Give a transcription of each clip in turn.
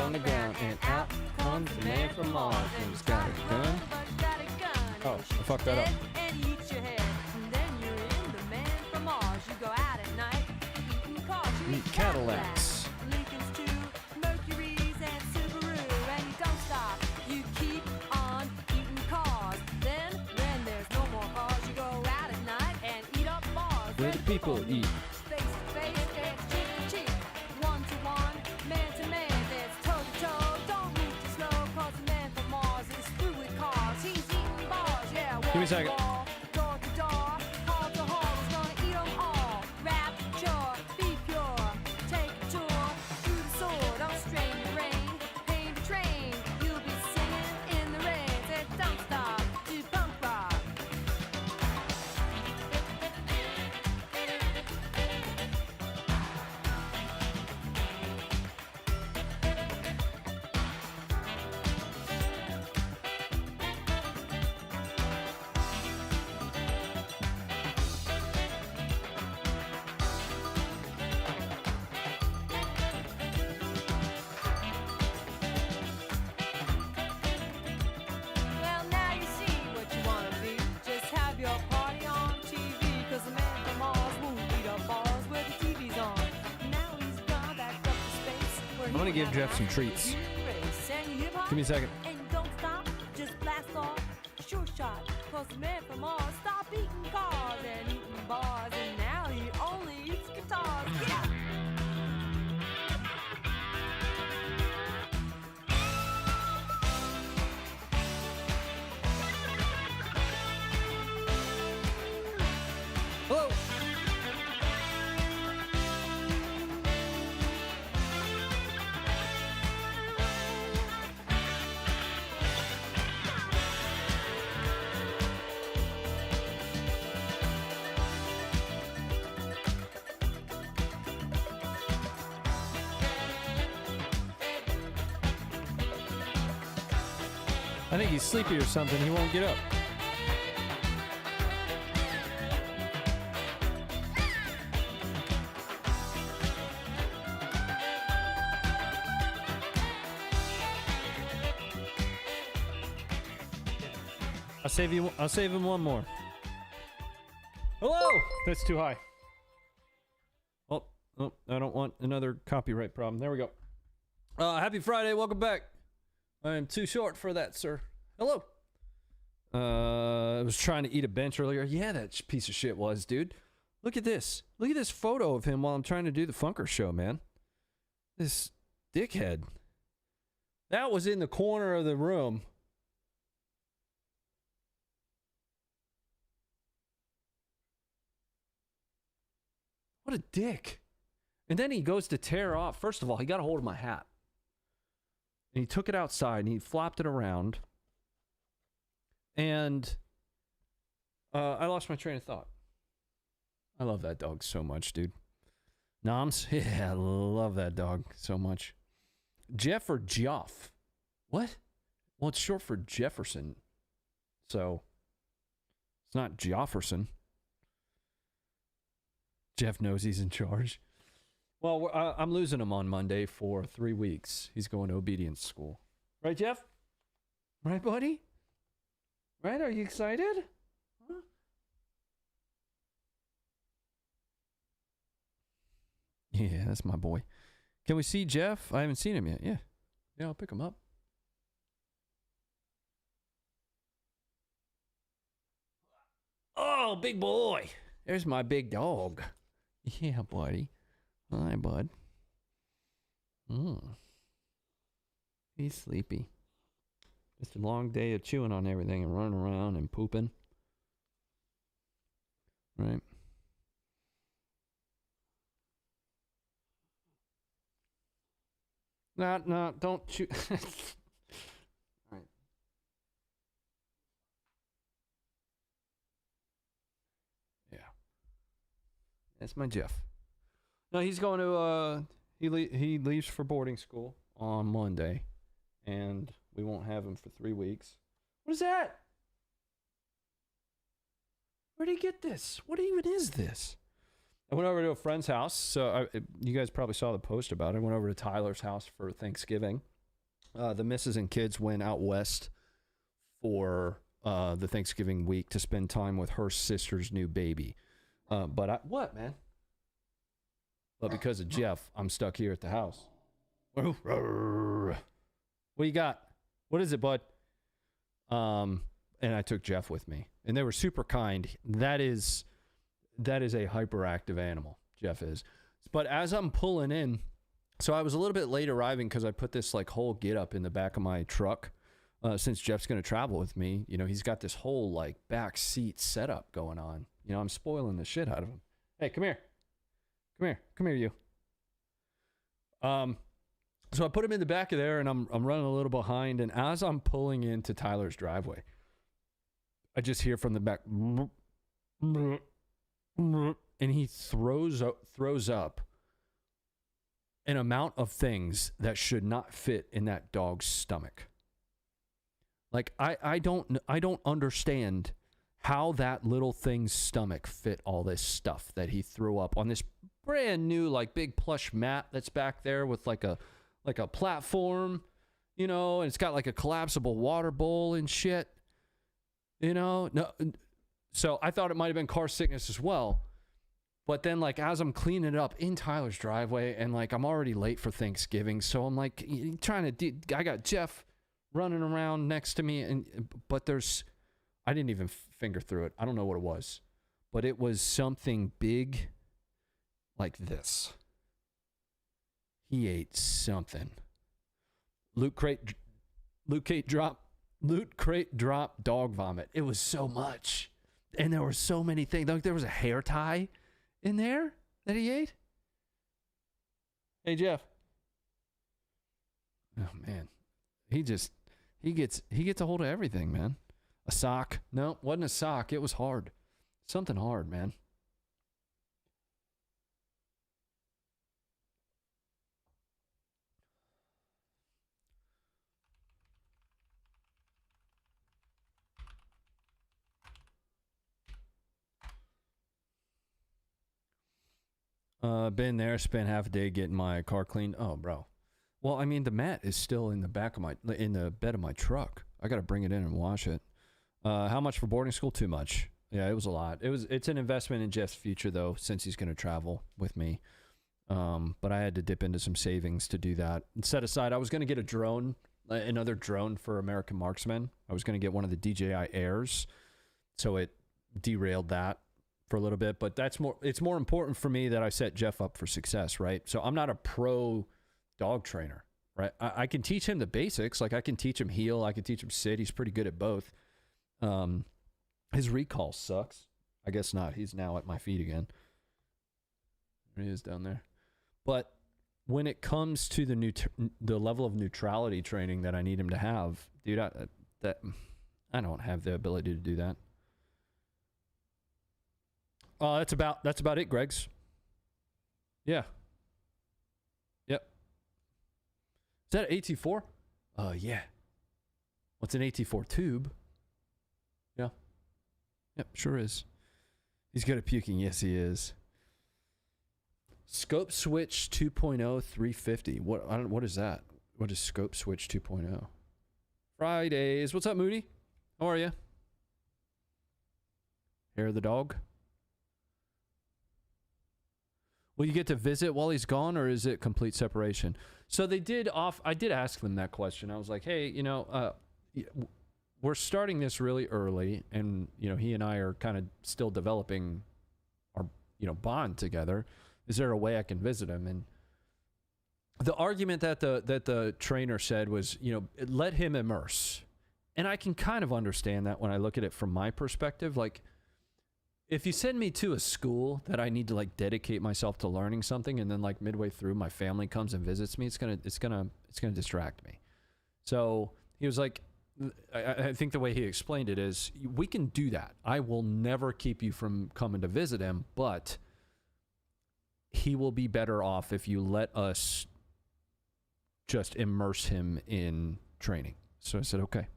on the ground, and out comes the man from Mars, and he's got a gun. Oh, I fucked that up. And he eats your head, and then you're in the man from Mars. You go out at night, eating cars, you eat Cadillacs. Lincolns too, Mercuries and Subaru, and you don't stop. You keep on eating cars. Then, when there's no more cars, you go out at night and eat up bars. Where the people eat. Face to face, it's cheek to cheek. One to one, man to man, it's toe to toe. Don't move too slow, cause the man from Mars is through with cars. He's eating bars, yeah. Give me a second. Wall, door to door, hall to hall, he's gonna eat 'em all. Rapture, be pure, take a tour through the sword. Don't strain the rain, pain the train. You'll be singing in the rain. Said don't stop, do punk rock. Well, now you see what you wanna be. Just have your party on TV. Cause the man from Mars won't eat up bars where the TV's on. Now he's gone back up to space. I'm gonna give Jeff some treats. Give me a second. And don't stop, just blast off. Sure shot. Cause the man from Mars stopped eating cars and eating bars. And now he only eats guitars. Get out! Hello. I think he's sleepy or something. He won't get up. I'll save him one more. Hello! That's too high. Oh, I don't want another copyright problem. There we go. Happy Friday. Welcome back. I am too short for that, sir. Hello. I was trying to eat a bench earlier. Yeah, that piece of shit was, dude. Look at this. Look at this photo of him while I'm trying to do the Funker show, man. This dickhead. That was in the corner of the room. What a dick. And then he goes to tear off. First of all, he got a hold of my hat. And he took it outside and he flopped it around. And I lost my train of thought. I love that dog so much, dude. Noms? Yeah, I love that dog so much. Jeff or Geoff? What? Well, it's short for Jefferson. So, it's not Geofferson. Jeff knows he's in charge. Well, I'm losing him on Monday for 3 weeks. He's going to obedience school. Right, Jeff? Right, buddy? Right? Are you excited? Huh? Yeah, that's my boy. Can we see Jeff? I haven't seen him yet. Yeah. Yeah, I'll pick him up. Oh, big boy. There's my big dog. Yeah, buddy. Hi, bud. He's sleepy. It's a long day of chewing on everything and running around and pooping. Right? No, don't chew. All right. Yeah. That's my Jeff. No, he's going to, he leaves for boarding school on Monday, and we won't have him for 3 weeks. What is that? Where did he get this? What even is this? I went over to a friend's house, so you guys probably saw the post about it. I went over to Tyler's house for Thanksgiving, The missus and kids went out west for the Thanksgiving week to spend time with her sister's new baby. What, man? But because of Jeff, I'm stuck here at the house. What you got? What is it, bud? And I took Jeff with me, and they were super kind. That is a hyperactive animal, Jeff is. But as I'm pulling in, so I was a little bit late arriving because I put this like whole get up in the back of my truck. Since Jeff's going to travel with me, you know, he's got this whole like back seat setup going on. You know, I'm spoiling the shit out of him. Hey, come here. Come here, you. So I put him in the back of there, and I'm running a little behind. And as I'm pulling into Tyler's driveway, I just hear from the back, and he throws up an amount of things that should not fit in that dog's stomach. Like I don't understand how that little thing's stomach fit all this stuff that he threw up on this brand new like big plush mat that's back there with like a platform, you know, and it's got like a collapsible water bowl and shit, you know. No, so I thought it might have been car sickness as well. But then, like, as I'm cleaning it up in Tyler's driveway, and like I'm already late for Thanksgiving, so I'm like I got Jeff running around next to me, but I didn't even finger through it. I don't know what it was, but it was something big like this. He ate something. Loot crate drop dog vomit. It was so much, and there were so many things. Like there was a hair tie in there that he ate. Hey Jeff. Oh man, he gets a hold of everything, man. A sock? No, wasn't a sock. It was hard. Something hard, man. Been there, spent half a day getting my car cleaned. Oh, bro. Well, I mean, the mat is still in the bed of my truck. I got to bring it in and wash it. How much for boarding school? Too much. Yeah, it was a lot. It's an investment in Jeff's future though, since he's going to travel with me. But I had to dip into some savings to do that. And set aside, I was going to get a drone, another drone for American Marksman. I was going to get one of the DJI Airs. So it derailed that for a little bit, but it's more important for me that I set Jeff up for success, right? So I'm not a pro dog trainer, right? I can teach him the basics. Like I can teach him heel. I can teach him sit. He's pretty good at both. His recall sucks. I guess not. He's now at my feet again. There he is down there. But when it comes to the level of neutrality training that I need him to have, dude, I don't have the ability to do that. That's about it, Greg's. Yeah. Yep. Is that an AT4? Yeah. What's an AT4 tube? Yeah. Yep, sure is. He's good at puking. Yes, he is. Scope Switch 2.0 350. What is that? What is Scope Switch 2.0? Fridays. What's up, Moody? How are you? Hair of the dog? Will you get to visit while he's gone, or is it complete separation? So I did ask them that question. I was like, hey, you know, we're starting this really early, and, you know, he and I are kind of still developing our, you know, bond together. Is there a way I can visit him? And the argument that the trainer said was, you know, let him immerse. And I can kind of understand that when I look at it from my perspective. Like, if you send me to a school that I need to like dedicate myself to learning something, and then like midway through my family comes and visits me, it's gonna distract me. So he was like, I think the way he explained it is, we can do that. I will never keep you from coming to visit him, but he will be better off if you let us just immerse him in training. So I said, okay.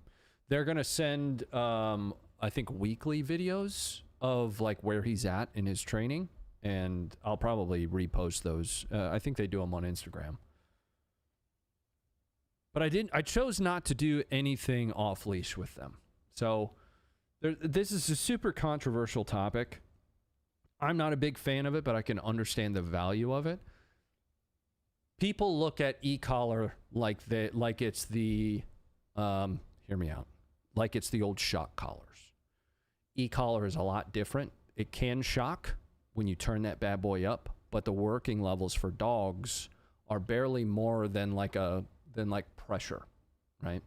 They're gonna send, I think, weekly videos of like where he's at in his training, and I'll probably repost those. I think they do them on Instagram. But I chose not to do anything off leash with them. So this is a super controversial topic. I'm not a big fan of it, but I can understand the value of it. People look at e-collar like it's the hear me out, like it's the old shock collars. E-collar is a lot different. It can shock when you turn that bad boy up, but the working levels for dogs are barely more than like pressure, right?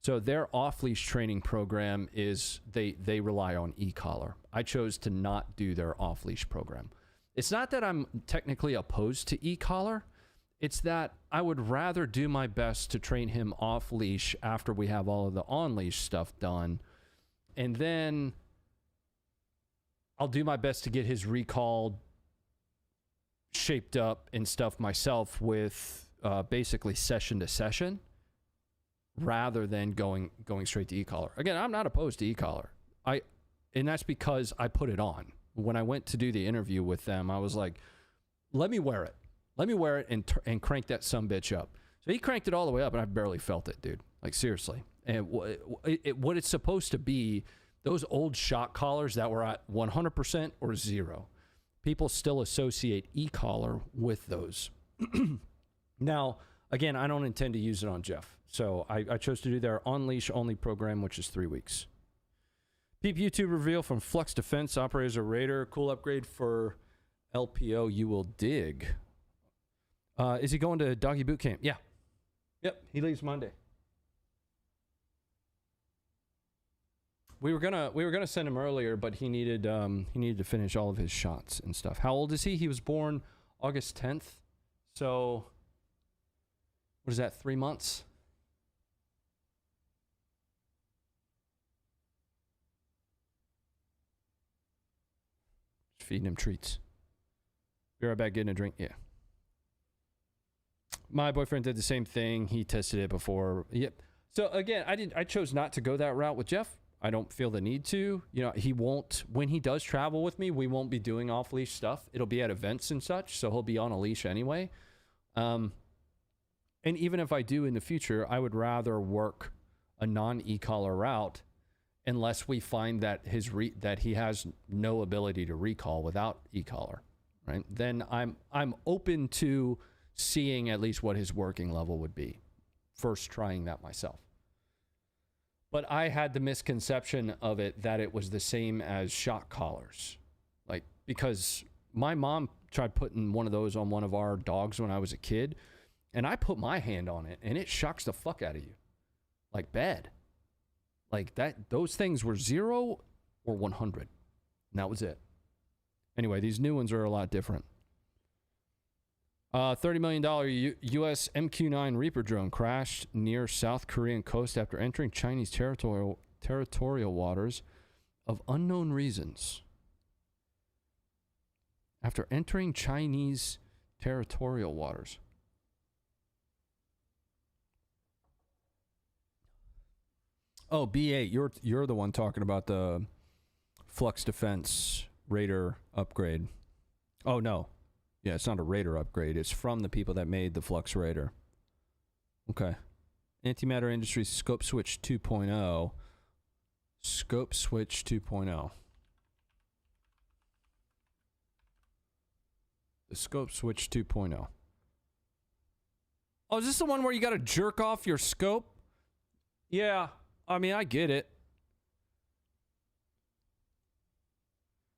So their off-leash training program is they rely on e-collar. I chose to not do their off-leash program. It's not that I'm technically opposed to e-collar. It's that I would rather do my best to train him off-leash after we have all of the on-leash stuff done. And then I'll do my best to get his recall shaped up and stuff myself with basically session to session rather than going straight to e-collar. Again, I'm not opposed to e-collar. And that's because I put it on. When I went to do the interview with them, I was like, let me wear it. Let me wear it and crank that sumbitch up. So he cranked it all the way up, and I barely felt it, dude. Like, seriously. And what it's supposed to be, those old shock collars that were at 100% or 0, people still associate e-collar with those. Now, again, I don't intend to use it on Jeff. So I chose to do their on-leash only program, which is 3 weeks. Peep YouTube reveal from Flux Defense, operators a Raider. Cool upgrade for LPO, you will dig. Is he going to doggy boot camp? Yeah. Yep, he leaves Monday. We were gonna send him earlier, but he needed to finish all of his shots and stuff. How old is he? He was born August 10th. So what is that, 3 months? Just feeding him treats. Be right back getting a drink. Yeah. My boyfriend did the same thing. He tested it before. Yep. So again, I chose not to go that route with Jeff. I don't feel the need to. You know, he won't, when he does travel with me, we won't be doing off-leash stuff. It'll be at events and such, so he'll be on a leash anyway. And even if I do in the future, I would rather work a non-e-collar route unless we find that that he has no ability to recall without e-collar, right? Then I'm open to seeing at least what his working level would be. First trying that myself. But I had the misconception of it that it was the same as shock collars. Like, because my mom tried putting one of those on one of our dogs when I was a kid, and I put my hand on it, and it shocks the fuck out of you. Like, bad. Like, those things were 0 or 100. And that was it. Anyway, these new ones are a lot different. $30 million U.S. MQ-9 Reaper drone crashed near South Korean coast after entering Chinese territorial waters of unknown reasons. After entering Chinese territorial waters. Oh, B8, you're the one talking about the Flux Defense Raider upgrade. Oh, no. Yeah, it's not a Raider upgrade. It's from the people that made the Flux Raider. Okay. Antimatter Industries Scope Switch 2.0. Scope Switch 2.0. The Scope Switch 2.0. Oh, is this the one where you got to jerk off your scope? Yeah. I mean, I get it.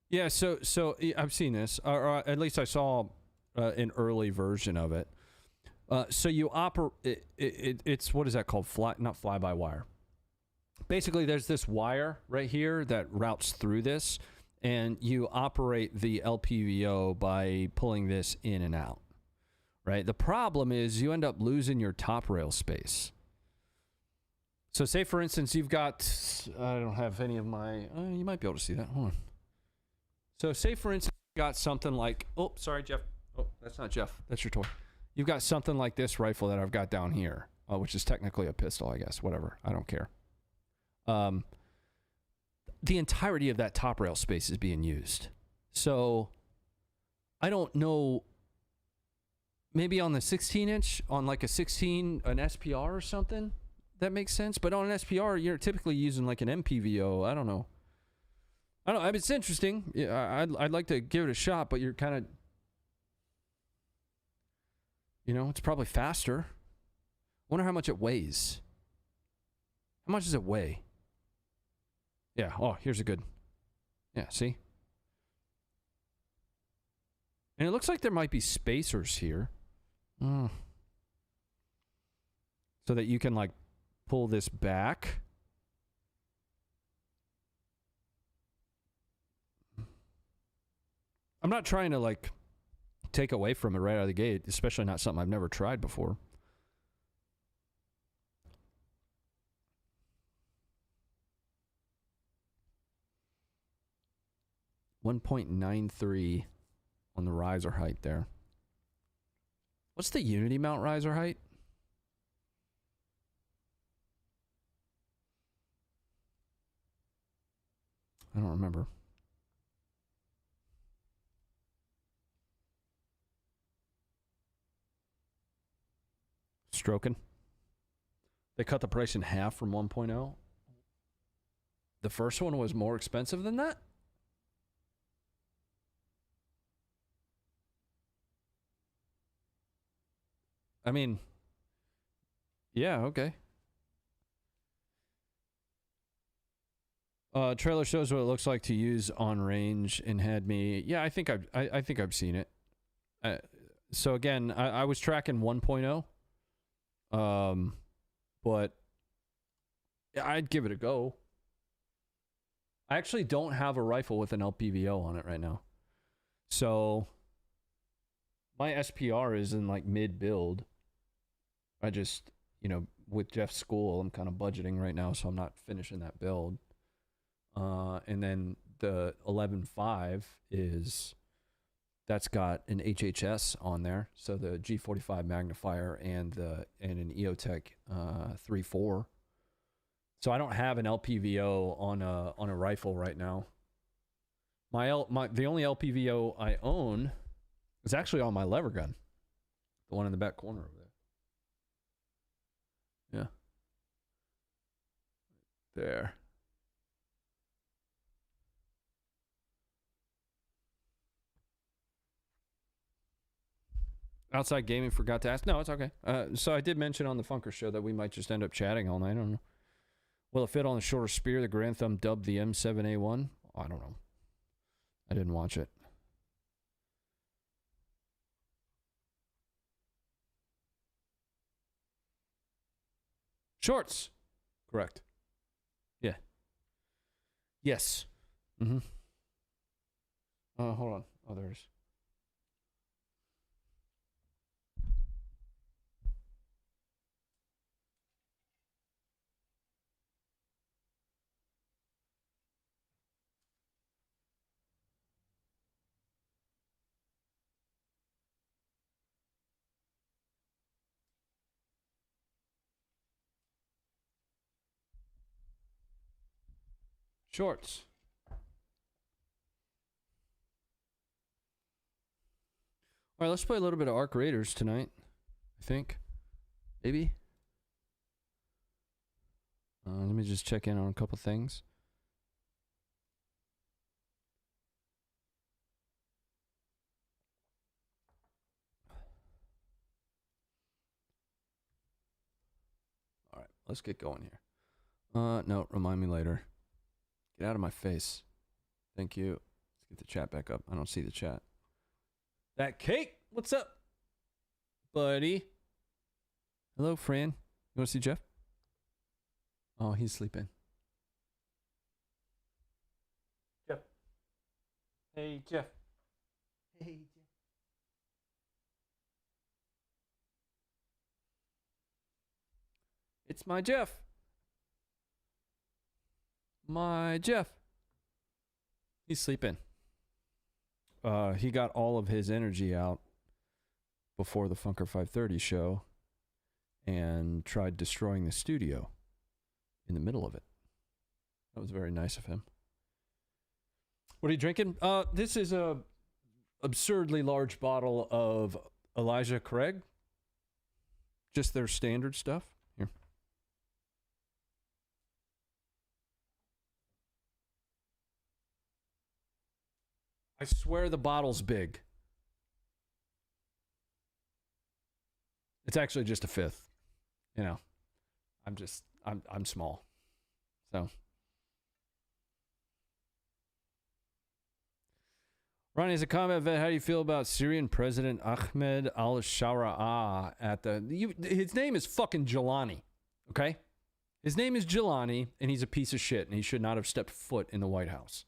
Yeah, so I've seen this, or at least I saw an early version of it. So you operate, it's, what is that called? Not fly-by-wire. Basically, there's this wire right here that routes through this, and you operate the LPVO by pulling this in and out, right? The problem is you end up losing your top rail space. So say, for instance, you've got, I don't have any of my, you might be able to see that. Hold on. So say, for instance, you've got something like, oh, sorry, Jeff. Oh, that's not Jeff. That's your toy. You've got something like this rifle that I've got down here, which is technically a pistol, I guess. Whatever. I don't care. The entirety of that top rail space is being used. So I don't know maybe on the 16-inch, on like a 16, an SPR or something. That makes sense. But on an SPR, you're typically using like an MPVO. I don't know. I mean, it's interesting. Yeah, I'd like to give it a shot, but you're kind of, it's probably faster. Wonder how much it weighs. How much does it weigh? Yeah. Oh, here's a good. Yeah. See. And it looks like there might be spacers here. So that you can like pull this back. I'm not trying to like take away from it right out of the gate, especially not something I've never tried before. .93 on the riser height there. What's the Unity mount riser height? I don't remember. Stroking. They cut the price in half from 1.0. The first one was more expensive than that? I mean, yeah, okay. Trailer shows what it looks like to use on range and had me. Yeah, I think I've seen it. So again, I was tracking 1.0. But I'd give it a go. I actually don't have a rifle with an LPVO on it right now. So my SPR is in like mid build. I just, with Jeff's school, I'm kind of budgeting right now, so I'm not finishing that build. And then the 11.5 that's got an HHS on there, so the G45 magnifier and an EOTech 3.4. So I don't have an LPVO on a rifle right now. The only LPVO I own is actually on my lever gun, the one in the back corner over there. Yeah, there. Outside Gaming forgot to ask. No, it's okay. So I did mention on the Funker show that we might just end up chatting all night. I don't know. Will it fit on the shorter spear the Grand Thumb dubbed the M7A1? I don't know. I didn't watch it. Shorts. Correct. Yeah. Yes. Mm-hmm. Hold on. Oh, there it is. Shorts. All right, let's play a little bit of Arc Raiders tonight. I think. Maybe. Let me just check in on a couple things. All right, let's get going here. No, remind me later. Get out of my face. Thank you. Let's get the chat back up. I don't see the chat. That cake? What's up, buddy? Hello, Fran. You want to see Jeff? Oh, he's sleeping. Jeff. Hey, Jeff. Hey, Jeff. It's my Jeff. My Jeff. He's sleeping. He got all of his energy out before the Funker 530 show and tried destroying the studio in the middle of it. That was very nice of him. What are you drinking? This is a absurdly large bottle of Elijah Craig. Just their standard stuff. Here. I swear the bottle's big. It's actually just a fifth. You know, I'm small. So. Ronnie, as a combat vet, how do you feel about Syrian President Ahmed al-Shara at his name is fucking Jelani, okay? His name is Jelani, and he's a piece of shit, and he should not have stepped foot in the White House.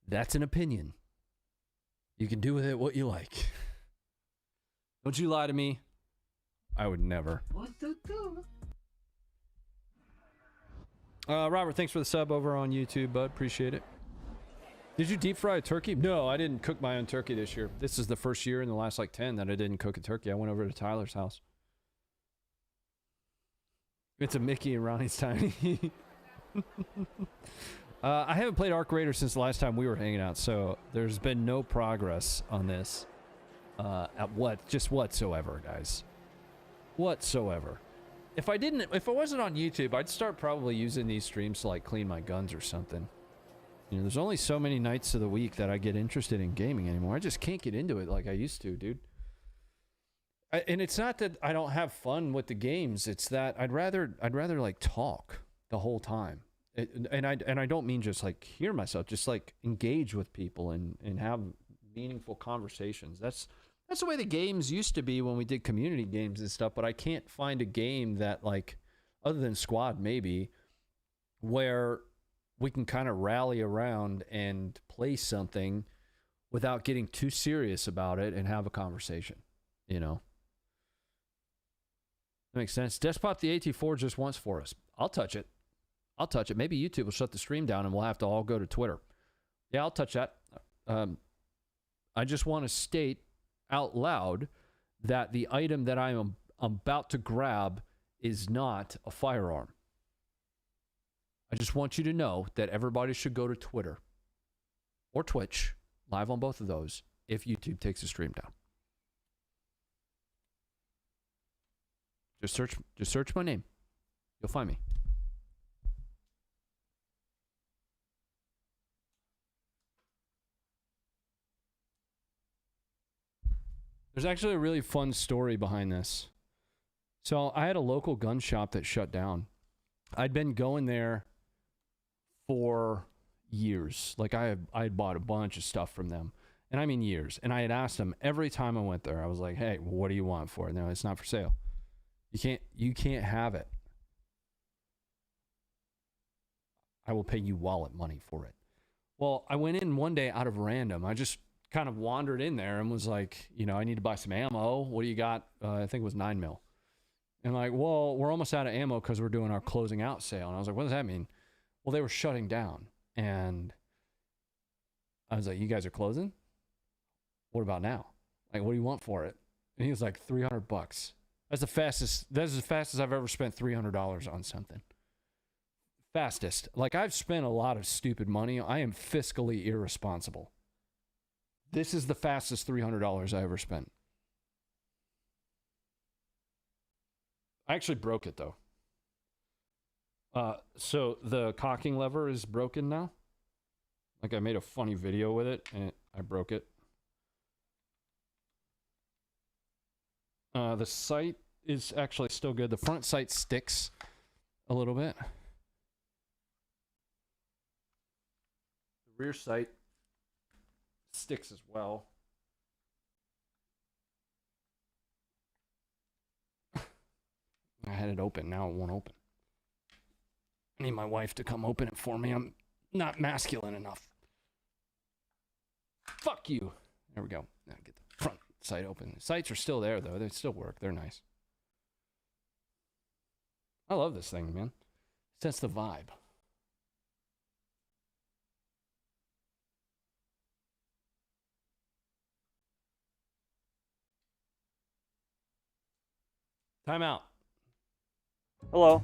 That's an opinion. You can do with it what you like. Don't you lie to me. I would never. What to do? Robert, thanks for the sub over on YouTube, bud. Appreciate it. Did you deep fry a turkey? No, I didn't cook my own turkey this year. This is the first year in the last 10 that I didn't cook a turkey. I went over to Tyler's house. It's a Mickey and Ronnie's Tiny. I haven't played Arc Raider since the last time we were hanging out, so there's been no progress on this. Just whatsoever, guys. Whatsoever. If I wasn't on YouTube, I'd start probably using these streams to like clean my guns or something. You know, there's only so many nights of the week that I get interested in gaming anymore. I just can't get into it like I used to, dude. And it's not that I don't have fun with the games. It's that I'd rather like talk the whole time. And I don't mean just like hear myself, just like engage with people and have meaningful conversations. That's the way the games used to be when we did community games and stuff, but I can't find a game that, like, other than Squad maybe, where we can kind of rally around and play something without getting too serious about it and have a conversation, you know? That makes sense. Despot the AT4 just once for us. I'll touch it. Maybe YouTube will shut the stream down and we'll have to all go to Twitter. Yeah, I'll touch that. I just want to state out loud that the item that I am about to grab is not a firearm. I just want you to know that everybody should go to Twitter or Twitch, live on both of those, if YouTube takes the stream down. Just search my name. You'll find me. There's actually a really fun story behind this. So I had a local gun shop that shut down. I'd been going there for years. Like I had bought a bunch of stuff from them. And I mean years. And I had asked them every time I went there, I was like, hey, what do you want for it? No, it's not for sale. You can't have it. I will pay you wallet money for it. Well, I went in one day out of random. I just kind of wandered in there and was like, you know, I need to buy some ammo. What do you got? I think it was 9mm. And like, well, we're almost out of ammo because we're doing our closing out sale. And I was like, what does that mean? Well, they were shutting down. And I was like, you guys are closing? What about now? Like, what do you want for it? And he was like, $300. That's as fast as I've ever spent $300 on something. Fastest. Like, I've spent a lot of stupid money. I am fiscally irresponsible. This is the fastest $300 I ever spent. I actually broke it, though. So the cocking lever is broken now. Like, I made a funny video with it, and I broke it. The sight is actually still good. The front sight sticks a little bit. The rear sight sticks as well. I had it open. Now it won't open. I need my wife to come open it for me. I'm not masculine enough. Fuck you. There we go. Now get the front sight open. The sights are still there, though. They still work. They're nice. I love this thing, man. Sets the vibe. Time out. Hello.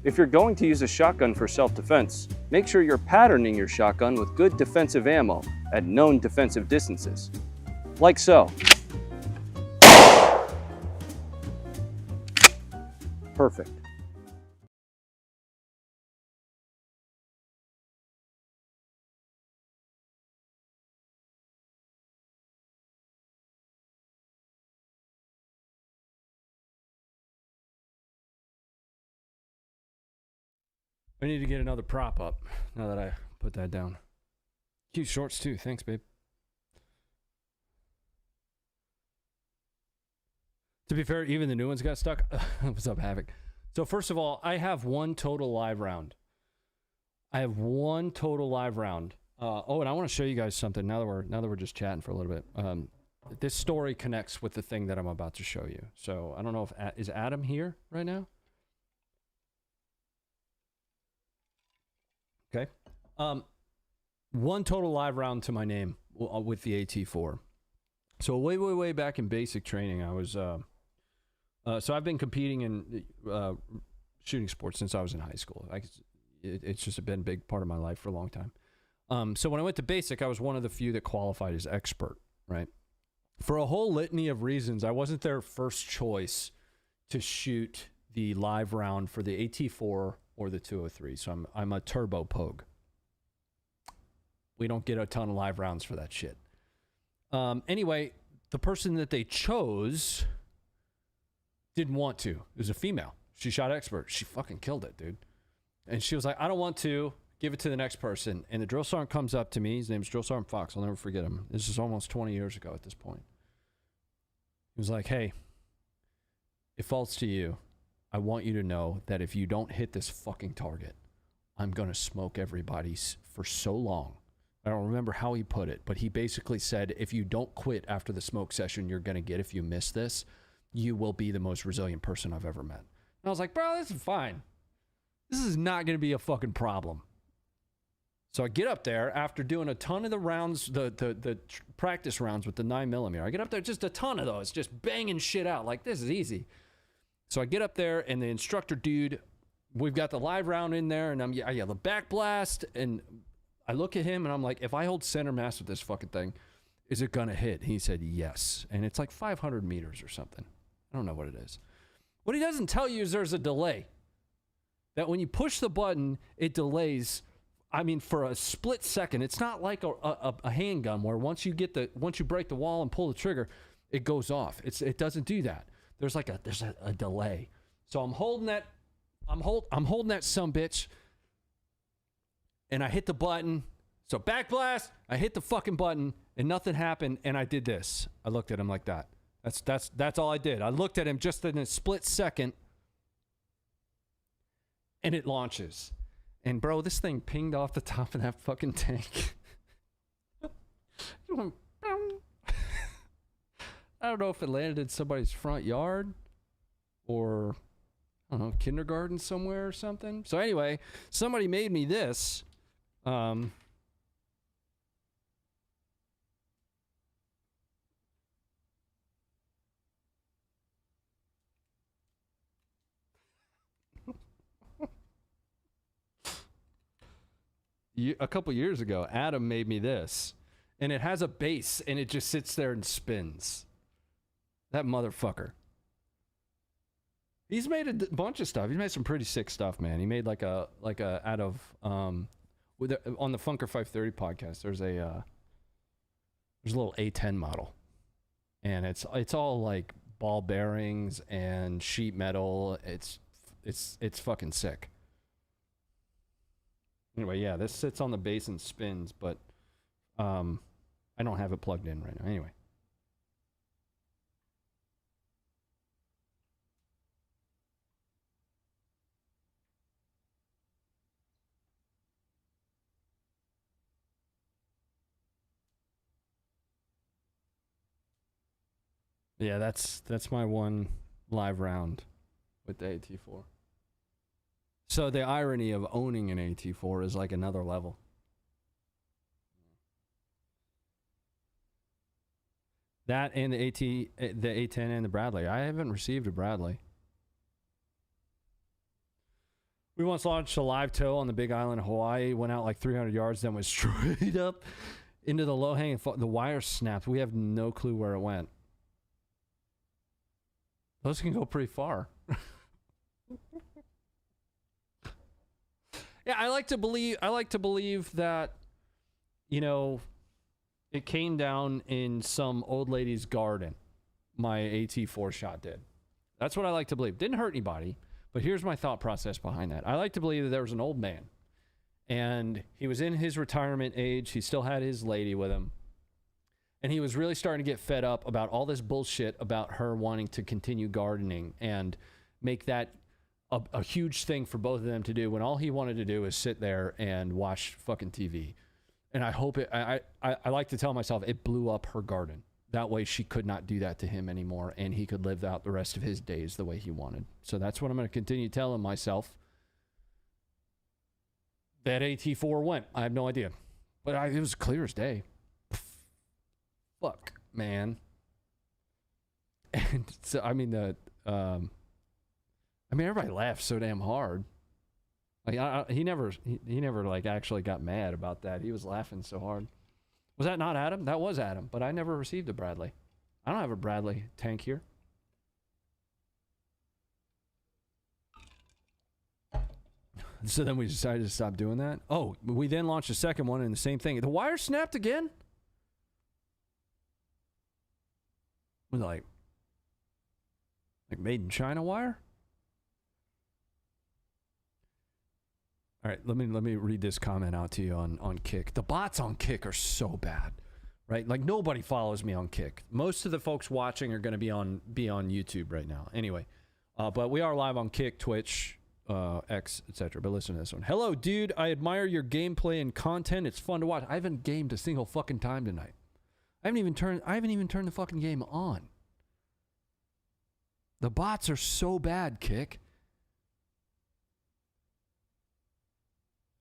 If you're going to use a shotgun for self-defense, make sure you're patterning your shotgun with good defensive ammo at known defensive distances. Like so. Perfect. I need to get another prop up now that I put that down. Cute shorts too. Thanks, babe. To be fair, even the new ones got stuck. What's up, Havoc? So first of all, I have one total live round. Oh, and I want to show you guys something now that we're just chatting for a little bit. This story connects with the thing that I'm about to show you. So I don't know if is Adam here right now? Okay. One total live round to my name with the AT4. So way back in basic training, I was so I've been competing in shooting sports since I was in high school. It's just been a big part of my life for a long time. So when I went to basic, I was one of the few that qualified as expert, right? For a whole litany of reasons, I wasn't their first choice to shoot the live round for the AT4 or the 203. So I'm a turbo pogue. We don't get a ton of live rounds for that shit. Anyway, the person that they chose didn't want to. It was a female. She shot expert. She fucking killed it, dude. And she was like, I don't want to. Give it to the next person. And the drill sergeant comes up to me. His name's Drill Sergeant Fox. I'll never forget him. This is almost 20 years ago at this point. He was like, hey, it falls to you. I want you to know that if you don't hit this fucking target, I'm going to smoke everybody for so long. I don't remember how he put it, but he basically said, if you don't quit after the smoke session you're going to get if you miss this, you will be the most resilient person I've ever met. And I was like, bro, this is fine. This is not going to be a fucking problem. So I get up there after doing a ton of the rounds, the practice rounds with the 9mm. I get up there, just a ton of those, just banging shit out. Like, this is easy. So I get up there, and the instructor dude, we've got the live round in there, and I yell the back blast, and I look at him, and I'm like, if I hold center mass with this fucking thing, is it going to hit? He said, yes. And it's like 500 meters or something. I don't know what it is. What he doesn't tell you is there's a delay. That when you push the button, it delays. I mean, for a split second. It's not like a handgun where once you break the wall and pull the trigger, it goes off. It doesn't do that. There's a delay. So I'm holding that sumbitch, and I hit the button. So back blast, I hit the fucking button, and nothing happened, and I did this. I looked at him like that. That's all I did. I looked at him just in a split second, and it launches. And bro, this thing pinged off the top of that fucking tank. I don't know if it landed in somebody's front yard or, I don't know, kindergarten somewhere or something. So anyway, somebody made me this. A couple years ago, Adam made me this, and it has a base, and it just sits there and spins. That motherfucker. He's made a bunch of stuff. He's made some pretty sick stuff, man. He made like a out of on the Funker 530 podcast. There's a little A10 model, and it's all like ball bearings and sheet metal. It's fucking sick. Anyway, yeah, this sits on the base and spins, but I don't have it plugged in right now. Anyway. Yeah, that's my one live round with the AT4. So the irony of owning an AT4 is like another level. That and the A10 and the Bradley. I haven't received a Bradley. We once launched a live tow on the Big Island of Hawaii. Went out like 300 yards, then went straight up into the low hanging. The wire snapped. We have no clue where it went. Those can go pretty far. Yeah, I like to believe that, you know, it came down in some old lady's garden. My AT4 shot did. That's what I like to believe. Didn't hurt anybody, but here's my thought process behind that. I like to believe that there was an old man, and he was in his retirement age. He still had his lady with him, and he was really starting to get fed up about all this bullshit about her wanting to continue gardening and make that a huge thing for both of them to do, when all he wanted to do is sit there and watch fucking TV. And I hope it, I like to tell myself it blew up her garden. That way she could not do that to him anymore, and he could live out the rest of his days the way he wanted. So that's what I'm going to continue telling myself. That AT4 went. I have no idea. But it was clear as day. Fuck, man. And so, I mean, everybody laughed so damn hard. Like, he never like actually got mad about that. He was laughing so hard. Was that not Adam? That was Adam, but I never received a Bradley. I don't have a Bradley tank here. So then we decided to stop doing that. Oh, we then launched a second one and the same thing. The wire snapped again? Was like made in China wire? All right, let me read this comment out to you on Kick. The bots on Kick are so bad, right? Like, nobody follows me on Kick. Most of the folks watching are going to be on YouTube right now. Anyway, but we are live on Kick, Twitch, X, etc. But listen to this one. Hello, dude. I admire your gameplay and content. It's fun to watch. I haven't gamed a single fucking time tonight. I haven't even turned the fucking game on. The bots are so bad, Kick.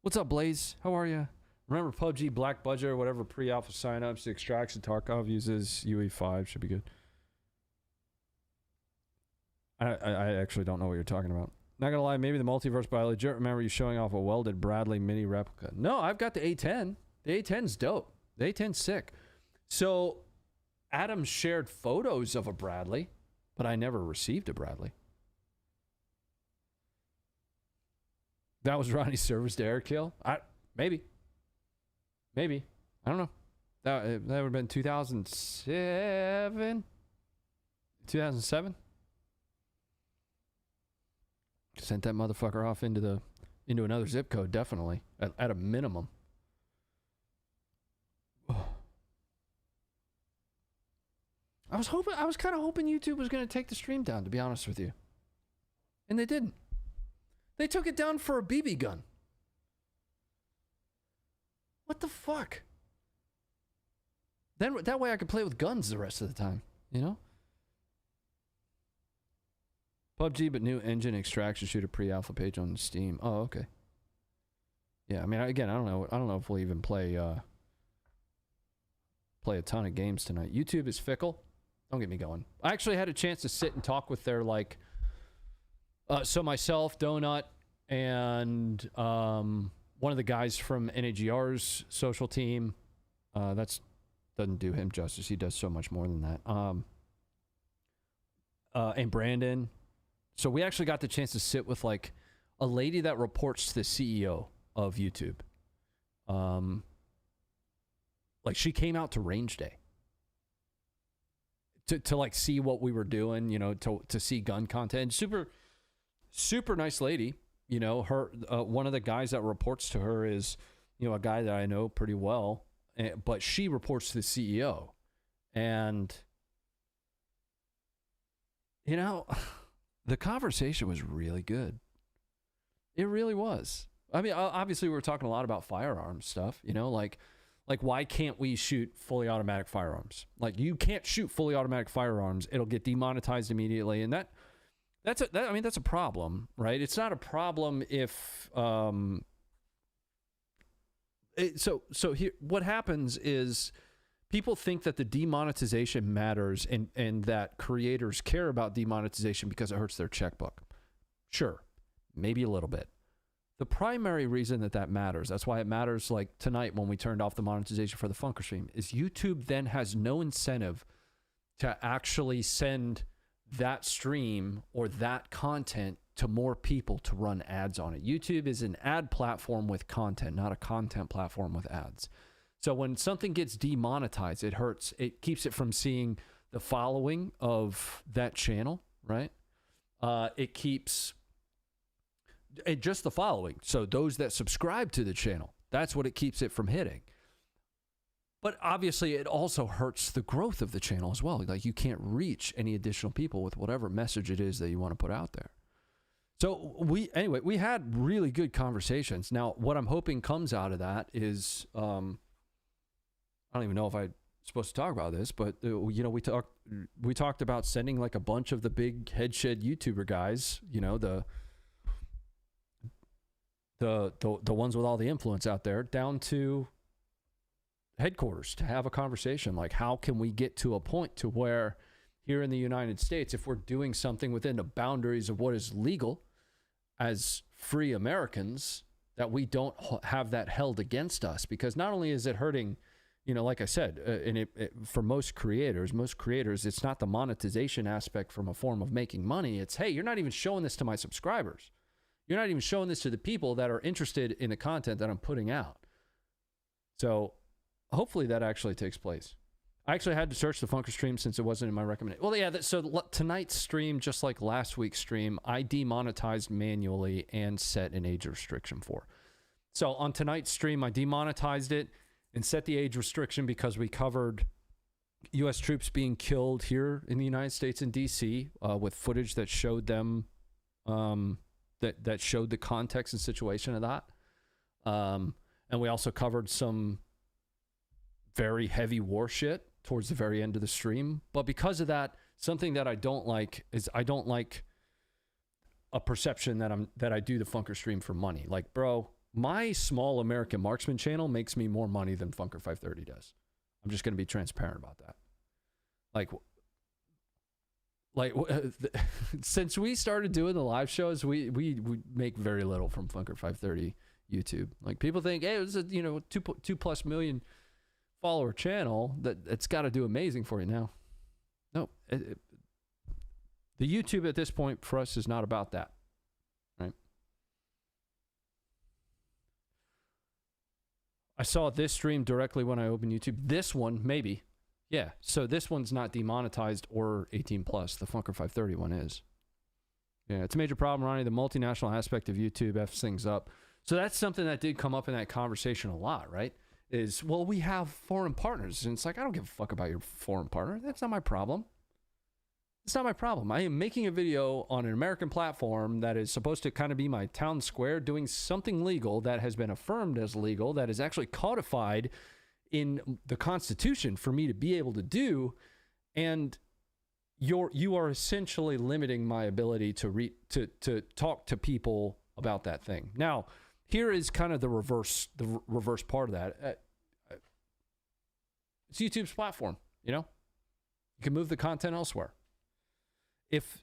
What's up, Blaze? How are you? Remember PUBG Black Budget or whatever pre-alpha signups, Extraction Tarkov uses UE5 should be good. I actually don't know what you're talking about. Not gonna lie, maybe the multiverse, but I legit remember you showing off a welded Bradley mini replica. No, I've got the A10. The A10's dope. The A10's sick. So Adam shared photos of a Bradley, but I never received a Bradley. That was Ronnie's service to air kill? Maybe. I don't know. That would have been 2007? 2007? Sent that motherfucker off into another zip code, definitely. At a minimum. I was kind of hoping YouTube was going to take the stream down, to be honest with you. And they didn't. They took it down for a BB gun. What the fuck? Then that way I could play with guns the rest of the time, you know? PUBG, but new engine extraction shooter pre-alpha page on Steam. Oh, okay. Yeah, I mean, again, I don't know if we'll even play a ton of games tonight. YouTube is fickle. Don't get me going. I actually had a chance to sit and talk with their, like, so myself, Donut, and one of the guys from NAGR's social team. That's doesn't do him justice. He does so much more than that. And Brandon. So we actually got the chance to sit with, like, a lady that reports to the CEO of YouTube. Like, she came out to range day to like see what we were doing, you know, to see gun content. Super nice lady. You know, her one of the guys that reports to her is, you know, a guy that I know pretty well, but she reports to the CEO. And, you know, the conversation was really good. It really was. I mean, obviously we were talking a lot about firearms stuff, you know, like why can't we shoot fully automatic firearms? Like, you can't shoot fully automatic firearms. It'll get demonetized immediately. And that's a problem, right? It's not a problem if so here what happens is people think that the demonetization matters and that creators care about demonetization because it hurts their checkbook. Sure, maybe a little bit. the primary reason that matters, that's why it matters like tonight when we turned off the monetization for the Funker stream, is YouTube then has no incentive to actually send that stream or that content to more people to run ads on it. YouTube is an ad platform with content, not a content platform with ads. So when something gets demonetized, it hurts. It keeps it from seeing the following of that channel, right? It keeps it just the following. So those that subscribe to the channel, that's what it keeps it from hitting. But obviously it also hurts the growth of the channel as well. Like you can't reach any additional people with whatever message it is that you want to put out there. So we had really good conversations. Now, what I'm hoping comes out of that is, I don't even know if I'm supposed to talk about this, but we talked about sending like a bunch of the big headshed YouTuber guys, the ones with all the influence out there, down to headquarters to have a conversation. Like, how can we get to a point to where here in the United States, if we're doing something within the boundaries of what is legal as free Americans, that we don't have that held against us? Because not only is it hurting, like I said, and for most creators, it's not the monetization aspect from a form of making money. It's, hey, you're not even showing this to my subscribers. You're not even showing this to the people that are interested in the content that I'm putting out. So hopefully that actually takes place. I actually had to search the Funker stream since it wasn't in my recommendation. Well, yeah, so tonight's stream, just like last week's stream, I demonetized manually and set an age restriction for. So on tonight's stream, I demonetized it and set the age restriction because we covered U.S. troops being killed here in the United States in D.C. With footage that showed them, that showed the context and situation of that. And we also covered some very heavy war shit towards the very end of the stream. But because of that, something that I don't like is I don't like a perception that I do the Funker stream for money. Like, bro, my small American Marksman channel makes me more money than Funker 530 does. I'm just going to be transparent about that. Since we started doing the live shows, we make very little from Funker 530 YouTube. Like, people think, hey, it was a 2+ million follower channel, that it's got to do amazing for you now. No, the YouTube at this point for us is not about that, right? I saw this stream directly when I opened YouTube. This one, maybe. Yeah, so this one's not demonetized or 18+. The Funker 530 one is. Yeah, it's a major problem, Ronnie. The multinational aspect of YouTube F's things up. So that's something that did come up in that conversation a lot, right? Is, well, we have foreign partners. And it's like, I don't give a fuck about your foreign partner. That's not my problem. It's not my problem. I am making a video on an American platform that is supposed to kind of be my town square, doing something legal that has been affirmed as legal, that is actually codified in the Constitution for me to be able to do. And you are essentially limiting my ability to talk to people about that thing. Now, here is kind of the reverse part of that. It's YouTube's platform, You can move the content elsewhere. If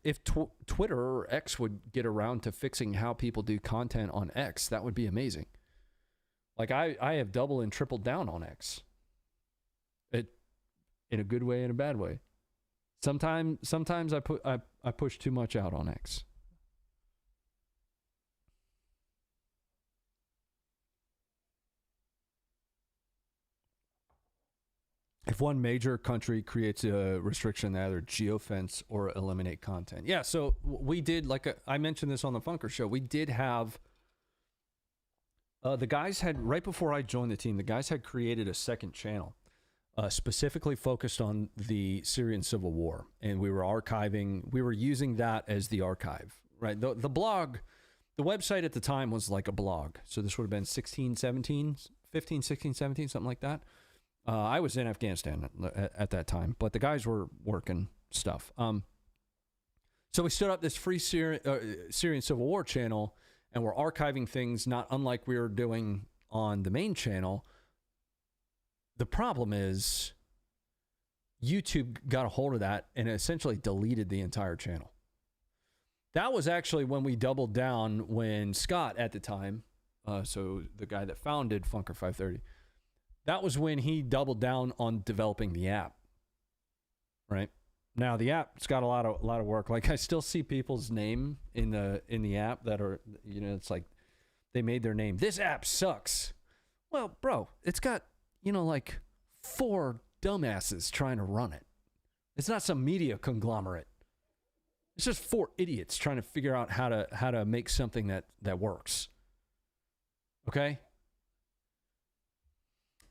Twitter or X would get around to fixing how people do content on X, that would be amazing. Like, I have double and tripled down on X. In a good way and a bad way. Sometimes I push too much out on X. If one major country creates a restriction, they either geofence or eliminate content. Yeah, so we did, I mentioned this on the Funker show, we did have, the guys had, right before I joined the team, the guys had created a second channel, specifically focused on the Syrian civil war. And we were using that as the archive, right? The blog, the website at the time was like a blog. So this would have been 15, 16, 17, something like that. I was in Afghanistan at that time, but the guys were working stuff. So we stood up this free Syrian civil war channel, and we're archiving things not unlike we were doing on the main channel. The problem is YouTube got a hold of that and essentially deleted the entire channel. That was actually when we doubled down when Scott at the time, so the guy that founded Funker 530, that was when he doubled down on developing the app. Right? Now the app's got a lot of work. Like I still see people's name in the app that are, it's like they made their name. This app sucks. Well, bro, it's got, like 4 dumbasses trying to run it. It's not some media conglomerate. It's just 4 idiots trying to figure out how to make something that works. Okay?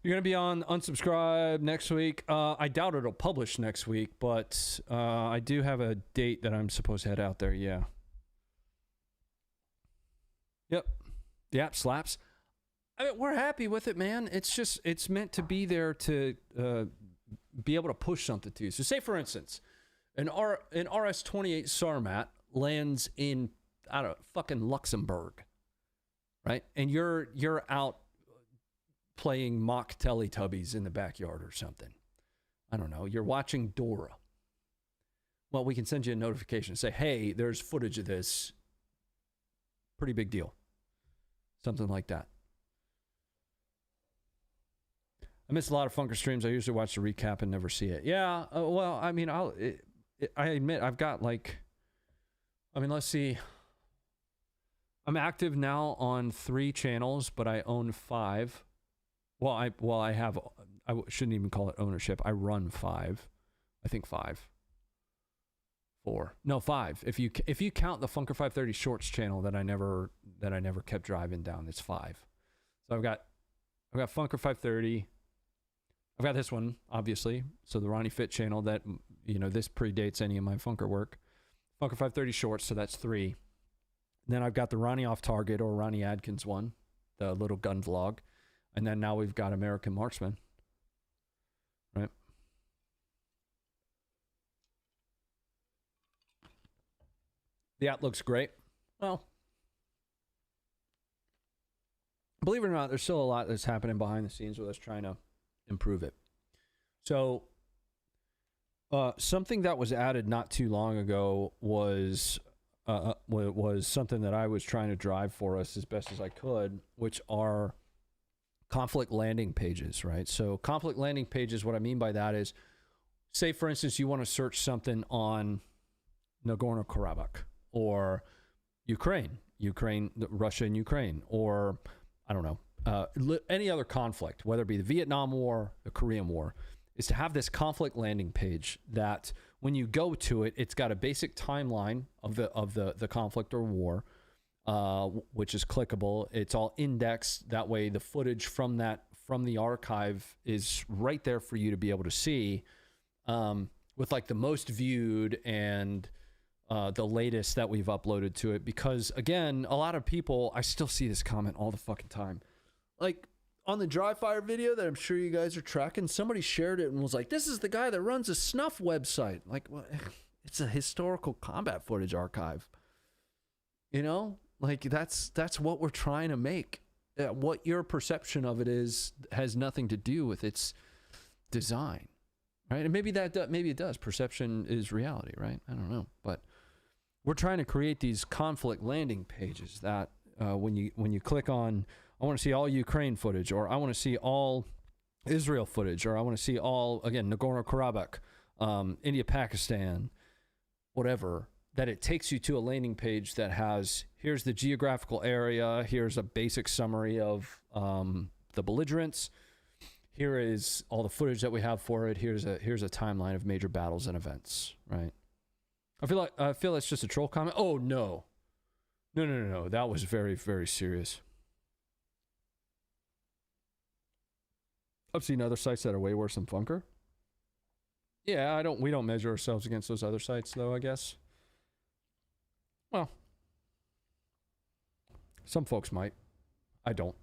You're going to be on Unsubscribe next week. I doubt it'll publish next week, but I do have a date that I'm supposed to head out there, yeah. Yep. The app slaps. I mean, we're happy with it, man. It's meant to be there to be able to push something to you. So say, for instance, an RS-28 Sarmat lands in, I don't know, fucking Luxembourg, right? And you're out playing mock Teletubbies in the backyard or something. I don't know. You're watching Dora. Well, we can send you a notification and say, hey, there's footage of this. Pretty big deal. Something like that. I miss a lot of Funker streams. I usually watch the recap and never see it. Yeah, well, I mean, I admit I've got let's see. I'm active now on 3 channels, but I own 5. I shouldn't even call it ownership. I run 5. I think 5. 4. No, 5. If you count the Funker 530 Shorts channel that I never kept driving down, it's 5. So I've got Funker 530. I've got this one, obviously. So the Ronnie Fit channel that, this predates any of my Funker work. Funker 530 Shorts, so that's 3. Then I've got the Ronnie Off Target or Ronnie Adkins one, the little gun vlog. And then now we've got American Marksman. Right? The app looks great. Well, believe it or not, there's still a lot that's happening behind the scenes with us trying to improve it. So, something that was added not too long ago was something that I was trying to drive for us as best as I could, which are conflict landing pages, right? So conflict landing pages, what I mean by that is, say, for instance, you want to search something on Nagorno-Karabakh or Ukraine, Russia and Ukraine, or I don't know, any other conflict, whether it be the Vietnam War, the Korean War, is to have this conflict landing page that when you go to it, it's got a basic timeline of the conflict or war, which is clickable. It's all indexed. That way the footage from the archive is right there for you to be able to see, with like the most viewed and the latest that we've uploaded to it. Because again, a lot of people, I still see this comment all the fucking time. Like on the Dry Fire video that I'm sure you guys are tracking, somebody shared it and was like, this is the guy that runs a snuff website. Like, well, it's a historical combat footage archive. Like that's what we're trying to make. What your perception of it is has nothing to do with its design, right? And maybe it does. Perception is reality, right? I don't know, but we're trying to create these conflict landing pages that when you click on, I want to see all Ukraine footage, or I want to see all Israel footage, or I want to see all, again, Nagorno-Karabakh, India, Pakistan, whatever, that it takes you to a landing page that has, here's the geographical area, here's a basic summary of the belligerents, here is all the footage that we have for it, here's a timeline of major battles and events, right? I feel that's just a troll comment. Oh, no. No. That was very, very serious. I've seen other sites that are way worse than Funker. Yeah, we don't measure ourselves against those other sites, though, I guess. Well, some folks might. I don't.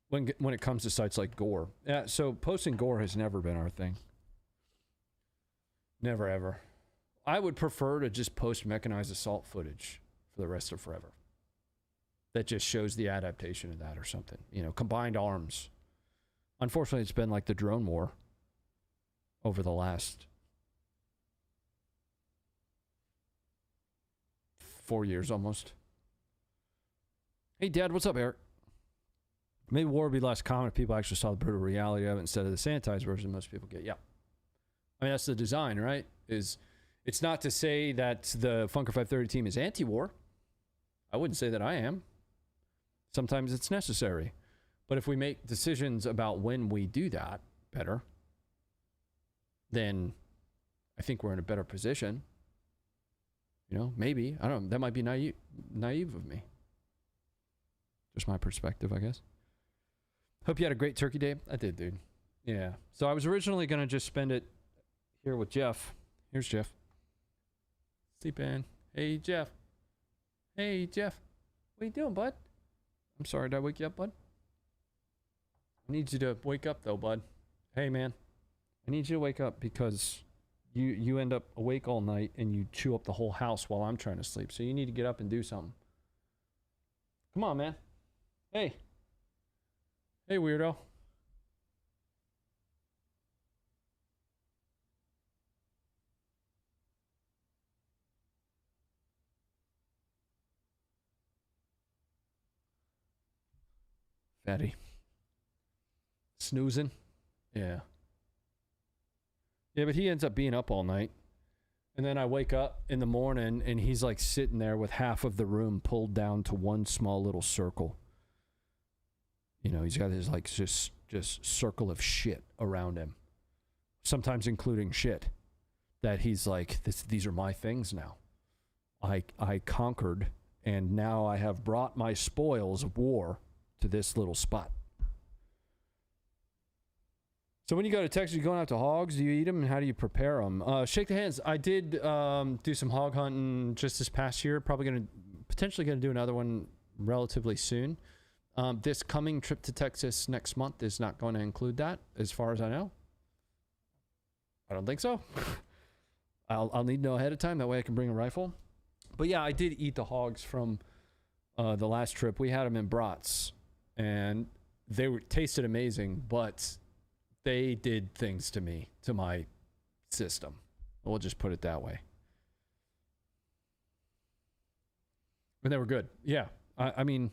When it comes to sites like Gore. Yeah, so posting Gore has never been our thing. Never, ever. I would prefer to just post mechanized assault footage for the rest of forever. That just shows the adaptation of that or something. Combined arms. Unfortunately, it's been like the drone war over the last 4 years almost. Hey, Dad, what's up, Eric? Maybe war would be less common if people actually saw the brutal reality of it instead of the sanitized version most people get. Yeah. I mean, that's the design, right? It's not to say that the Funker 530 team is anti-war. I wouldn't say that I am. Sometimes it's necessary. But if we make decisions about when we do that better, then I think we're in a better position. You know, maybe. I don't know. That might be naive of me. Just my perspective, I guess. Hope you had a great turkey day. I did, dude. Yeah. So I was originally going to just spend it here with Jeff. Here's Jeff. Sleep in. Hey, Jeff. Hey, Jeff. What are you doing, bud? I'm sorry. Did I wake you up, bud? I need you to wake up, though, bud. Hey, man. I need you to wake up because you end up awake all night and you chew up the whole house while I'm trying to sleep. So you need to get up and do something. Come on, man. Hey. Hey, weirdo. Fatty. Snoozing. Yeah. Yeah, but he ends up being up all night. And then I wake up in the morning and he's like sitting there with half of the room pulled down to one small little circle. You know, he's got his like just circle of shit around him. Sometimes including shit. That he's like, these are my things now. I conquered and now I have brought my spoils of war to this little spot. So when you go to Texas, you going out to hogs? Do you eat them and how do you prepare them? Shake the hands. I did do some hog hunting just this past year. Probably potentially going to do another one relatively soon. This coming trip to Texas next month is not going to include that, as far as I know. I don't think so. I'll need to know ahead of time. That way I can bring a rifle. But yeah, I did eat the hogs from the last trip. We had them in brats, and they tasted amazing, but they did things to me, to my system. We'll just put it that way. And they were good. Yeah. I mean,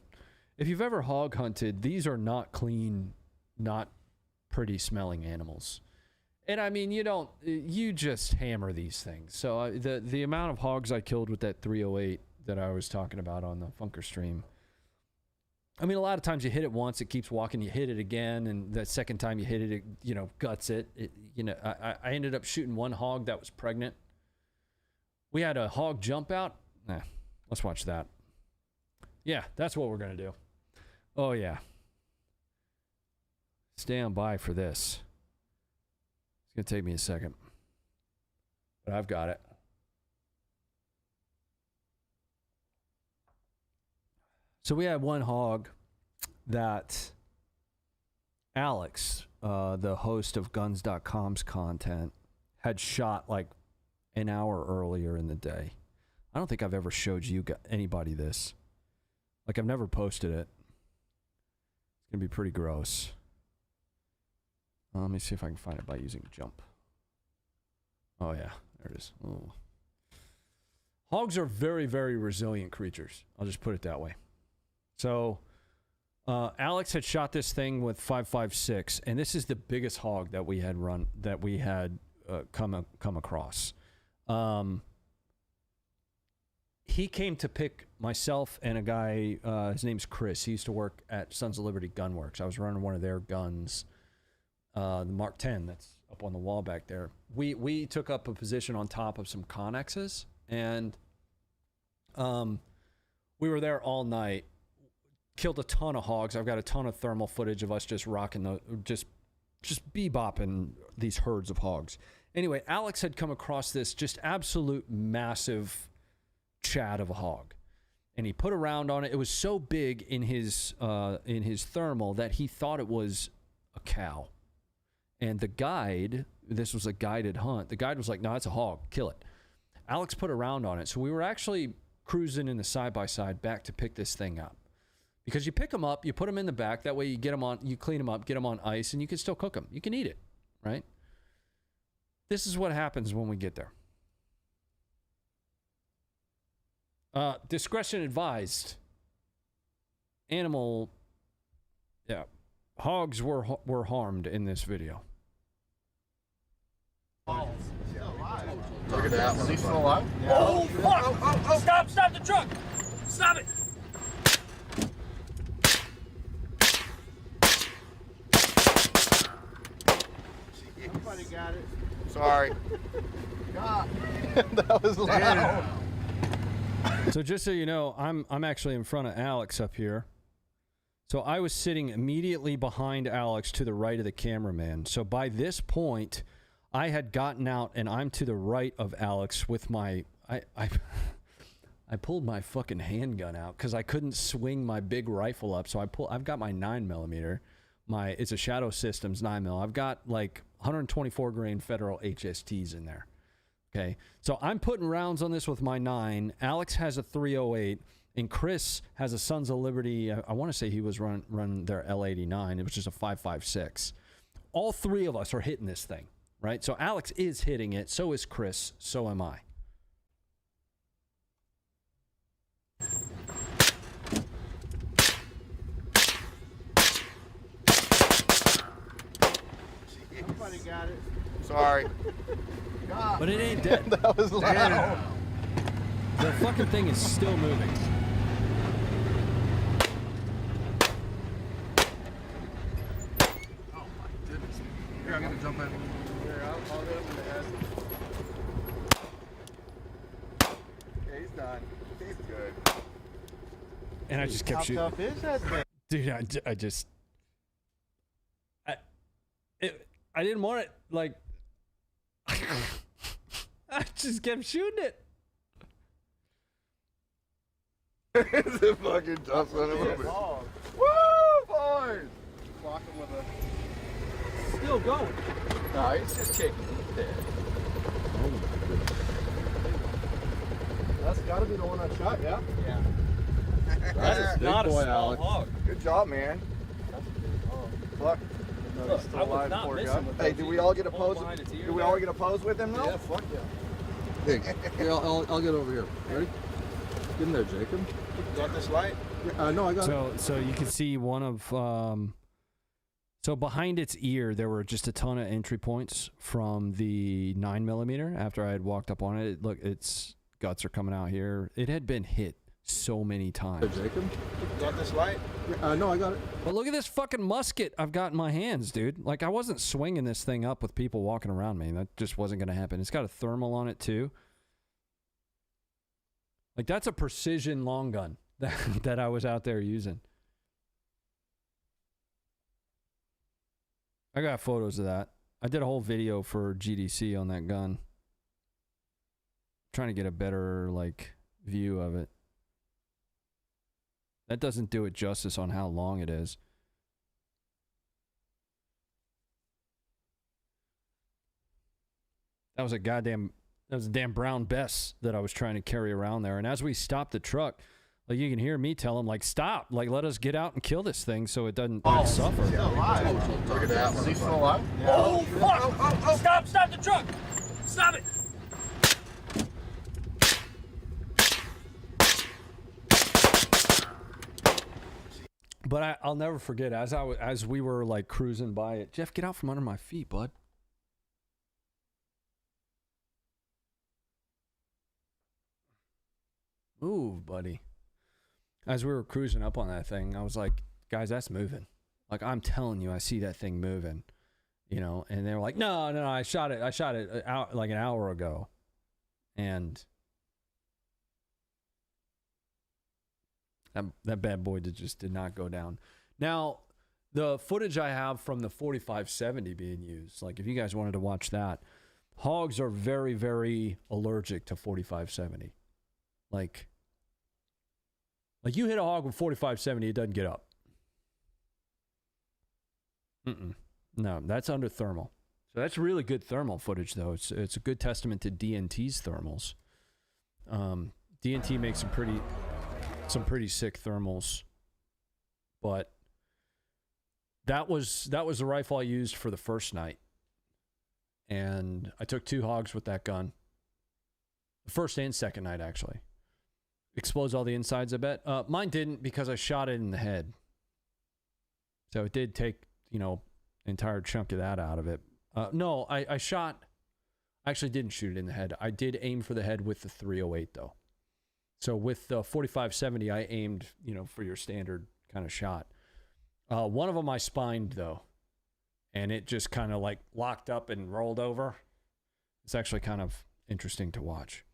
if you've ever hog hunted, these are not clean, not pretty smelling animals. And I mean, you just hammer these things. So the amount of hogs I killed with that 308 that I was talking about on the Funker stream, I mean, a lot of times you hit it once, it keeps walking, you hit it again, and the second time you hit it, guts it. I ended up shooting one hog that was pregnant. We had a hog jump out. Let's watch that. Yeah, that's what we're going to do. Oh, yeah. Stand by for this. It's going to take me a second. But I've got it. So we had one hog that Alex, the host of Guns.com's content, had shot like an hour earlier in the day. I don't think I've ever showed anybody this. Like, I've never posted it. It's going to be pretty gross. Let me see if I can find it by using jump. Oh, yeah. There it is. Oh. Hogs are very, very resilient creatures. I'll just put it that way. So, Alex had shot this thing with 5.56, and this is the biggest hog that we had come across. He came to pick myself and a guy, his name's Chris. He used to work at Sons of Liberty Gunworks. I was running one of their guns, the Mark 10 that's up on the wall back there. We took up a position on top of some Connexes, and we were there all night. Killed a ton of hogs. I've got a ton of thermal footage of us just rocking just bebopping these herds of hogs. Anyway, Alex had come across this just absolute massive Chad of a hog, and he put a round on it. It was so big in his thermal that he thought it was a cow. And the guide, this was a guided hunt. The guide was like, "No, it's a hog. Kill it." Alex put a round on it, so we were actually cruising in the side-by-side back to pick this thing up. Because you pick them up, you put them in the back. That way you get them on, you clean them up, get them on ice, and you can still cook them. You can eat it, right? This is what happens when we get there. Discretion advised. Animal, yeah, hogs were harmed in this video. Look at that one. Is he still alive? Yeah. Oh, fuck! Stop the truck! Stop it! Somebody got it. Sorry. God. That was loud. So just so you know, I'm actually in front of Alex up here. So I was sitting immediately behind Alex to the right of the cameraman. So by this point, I had gotten out and I'm to the right of Alex with my I pulled my fucking handgun out because I couldn't swing my big rifle up. So I've got my 9mm. It's a Shadow Systems 9mm. I've got like 124 grain Federal HSTs in there. Okay, so I'm putting rounds on this with my 9. Alex has a 308, and Chris has a Sons of Liberty. I want to say he was running their L89. It was just a 5.56. All three of us are hitting this thing, right? So Alex is hitting it. So is Chris. So am I. Somebody got it. Sorry. God. But it ain't dead. That was loud. The fucking thing is still moving. Oh my goodness. Here, I'm gonna jump in. Here, I'll hit him in the head. Okay, he's done. He's good. And I just kept shooting. How tough is that thing? Dude, I didn't want it, like, I just kept shooting it. It's a fucking tough son of a bitch. Woo, boys! Block him with a... Still going. No, he's just kicking. He's dead. That's gotta be the one I shot, yeah? Yeah. That is not a small hog. Good job, man. Fuck. No, he's still alive, poor guy. Hey, do we all get a pose? Do we all get a pose with him though? Yeah, fuck yeah. Here, I'll get over here. Ready? Get in there, Jacob. You got this light? No, I got it. So you can see one of so behind its ear there were just a ton of entry points from the 9mm. After I had walked up on it, look, its guts are coming out here. It had been hit so many times. There, Jacob. You got this light? No, I got it. But look at this fucking musket I've got in my hands, dude. Like, I wasn't swinging this thing up with people walking around me. That just wasn't going to happen. It's got a thermal on it, too. Like, that's a precision long gun that I was out there using. I got photos of that. I did a whole video for GDC on that gun. Trying to get a better, like, view of it. That doesn't do it justice on how long it is. That was a damn Brown Bess that I was trying to carry around there. And as we stopped the truck, like, you can hear me tell him, like, stop, like, let us get out and kill this thing so it doesn't suffer. He's still alive. Look at that. Is he still alive? Yeah. Oh, fuck! Stop the truck! Stop it! But I'll never forget, as we were like cruising by it, Jeff, get out from under my feet, bud. Move, buddy. As we were cruising up on that thing, I was like, guys, that's moving. Like, I'm telling you, I see that thing moving. You know, and they were like, no, I shot it out like an hour ago. And that bad boy just did not go down. Now, the footage I have from the 4570 being used, like, if you guys wanted to watch that, hogs are very, very allergic to 4570. Like you hit a hog with 4570, it doesn't get up. No, that's under thermal. So that's really good thermal footage, though. It's a good testament to DNT's thermals. DNT makes some pretty sick thermals, but that was the rifle I used for the first night, and I took 2 hogs with that gun. The first and second night, actually. explodes all the insides, I bet. Mine didn't because I shot it in the head. So it did take, you know, an entire chunk of that out of it. No, I actually didn't shoot it in the head. I did aim for the head with the 308 though. So with the 45-70, I aimed, you know, for your standard kind of shot. One of them I spined though, and it just kind of like locked up and rolled over. It's actually kind of interesting to watch.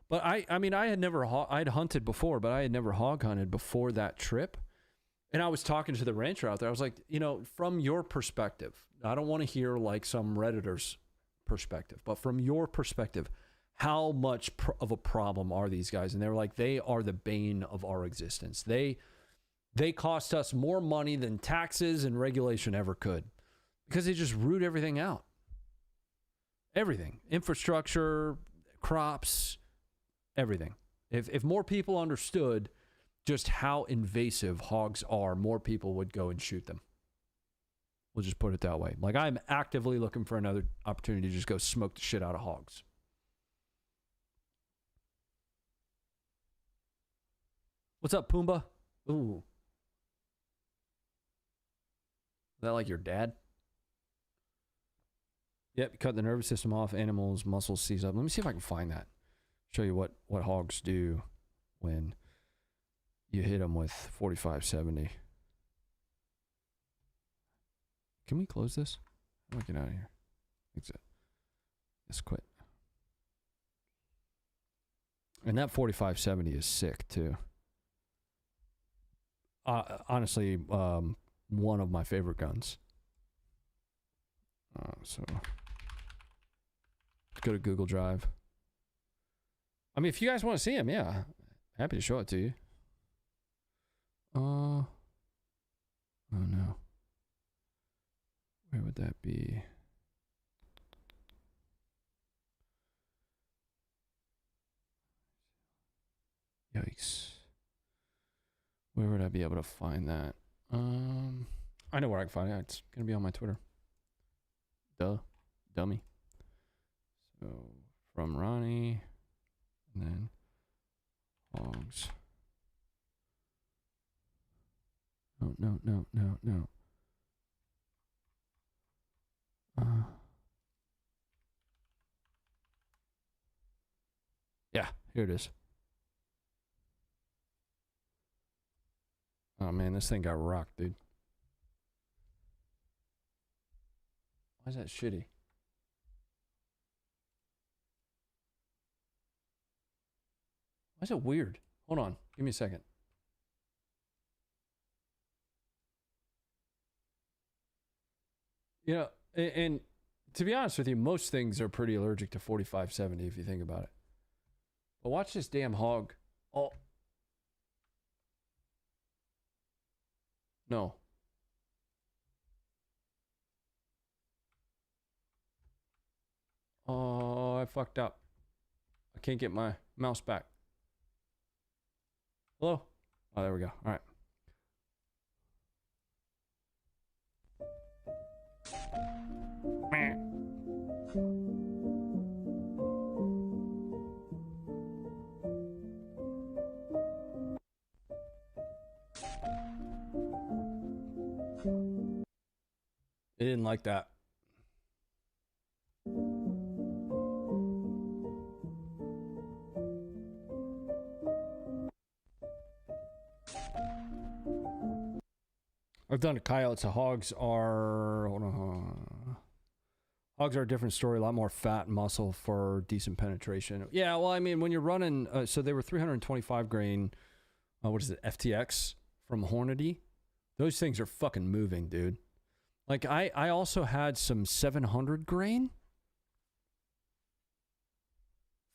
But I mean, I had never, I'd hunted before, but I had never hog hunted before that trip. And I was talking to the rancher out there. I was like, you know, from your perspective, I don't want to hear like some Redditor's perspective, but from your perspective, how much of a problem are these guys? And they were like, they are the bane of our existence. They cost us more money than taxes and regulation ever could because they just root everything out. Everything. Infrastructure, crops, everything. If more people understood just how invasive hogs are, more people would go and shoot them. We'll just put it that way. Like, I'm actively looking for another opportunity to just go smoke the shit out of hogs. What's up, Pumbaa? Ooh. Is that like your dad? Yep, you cut the nervous system off, animals, muscles seize up. Let me see if I can find that. Show you what hogs do when you hit them with 45-70. Can we close this? How do I get out of here? Exit. Let's quit. And that 45-70 is sick too. Honestly, one of my favorite guns. So go to Google Drive. I mean, if you guys want to see him, yeah, happy to show it to you. Oh no. Where would that be? Yikes. Where would I be able to find that? I know where I can find it. It's gonna be on my Twitter. Duh. Dummy. So from Ronnie, and then hogs. No. Yeah, here it is. Oh man, this thing got rocked, dude. Why is that shitty? Why is it weird? Hold on, give me a second. You know, and to be honest with you, most things are pretty allergic to 45-70 if you think about it. But watch this damn hog. Oh. No. Oh, I fucked up. I can't get my mouse back. Hello? Oh, there we go. All right. They didn't like that. I've done a coyote, so hogs are... Hold on. Hogs are a different story, a lot more fat and muscle for decent penetration. Yeah, well, I mean, when you're running... so they were 325 grain, what is it, FTX from Hornady? Those things are fucking moving, dude. Like, I also had some 700 grain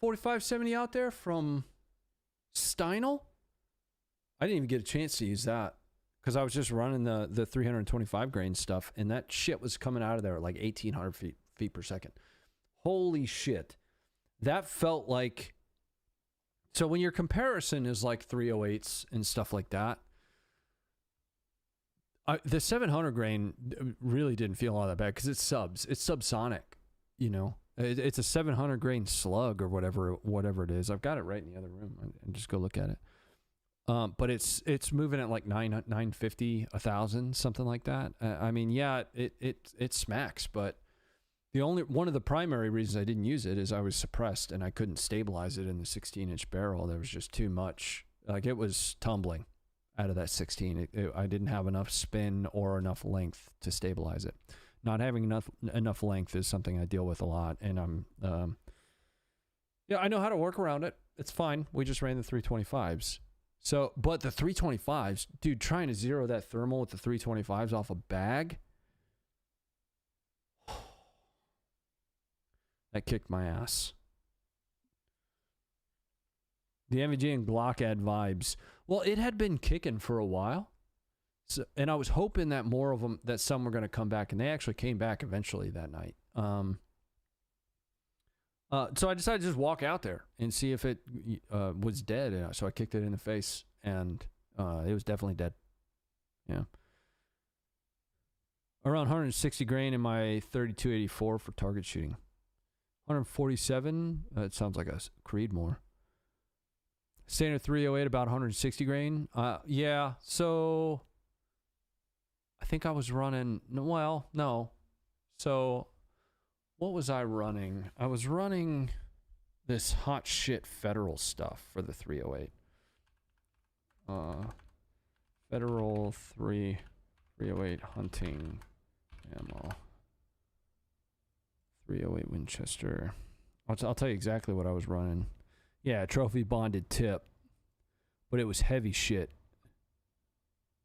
45-70 out there from Steinel. I didn't even get a chance to use that because I was just running the 325 grain stuff, and that shit was coming out of there at like 1,800 feet per second. Holy shit. That felt like... So when your comparison is like 308s and stuff like that, the 700 grain really didn't feel all that bad because it's subs. It's subsonic, you know. It's a 700 grain slug or whatever it is. I've got it right in the other room. And just go look at it. But it's moving at like 950, 1,000, something like that. I mean, yeah, it smacks, but one of the primary reasons I didn't use it is I was suppressed and I couldn't stabilize it in the 16-inch barrel. There was just too much. Like, it was tumbling out of that 16. I didn't have enough spin or enough length to stabilize it. Not having enough length is something I deal with a lot, and I know how to work around it. It's fine. We just ran the 325s. So, but the 325s, dude, trying to zero that thermal with the 325s off a bag, that kicked my ass. The MVG and Glock ad vibes. Well, it had been kicking for a while. So, and I was hoping that more of them, that some were going to come back, and they actually came back eventually that night. So I decided to just walk out there and see if it was dead. So I kicked it in the face, and it was definitely dead. Yeah. Around 160 grain in my 3284 for target shooting. 147. It sounds like a Creedmoor. Standard 308 about 160 grain. Yeah. So I think I was running. Well, no. So what was I running? I was running this hot shit federal stuff for the 308. Federal 308 hunting ammo. 308 Winchester. I'll tell you exactly what I was running. Yeah, trophy bonded tip. But it was heavy shit.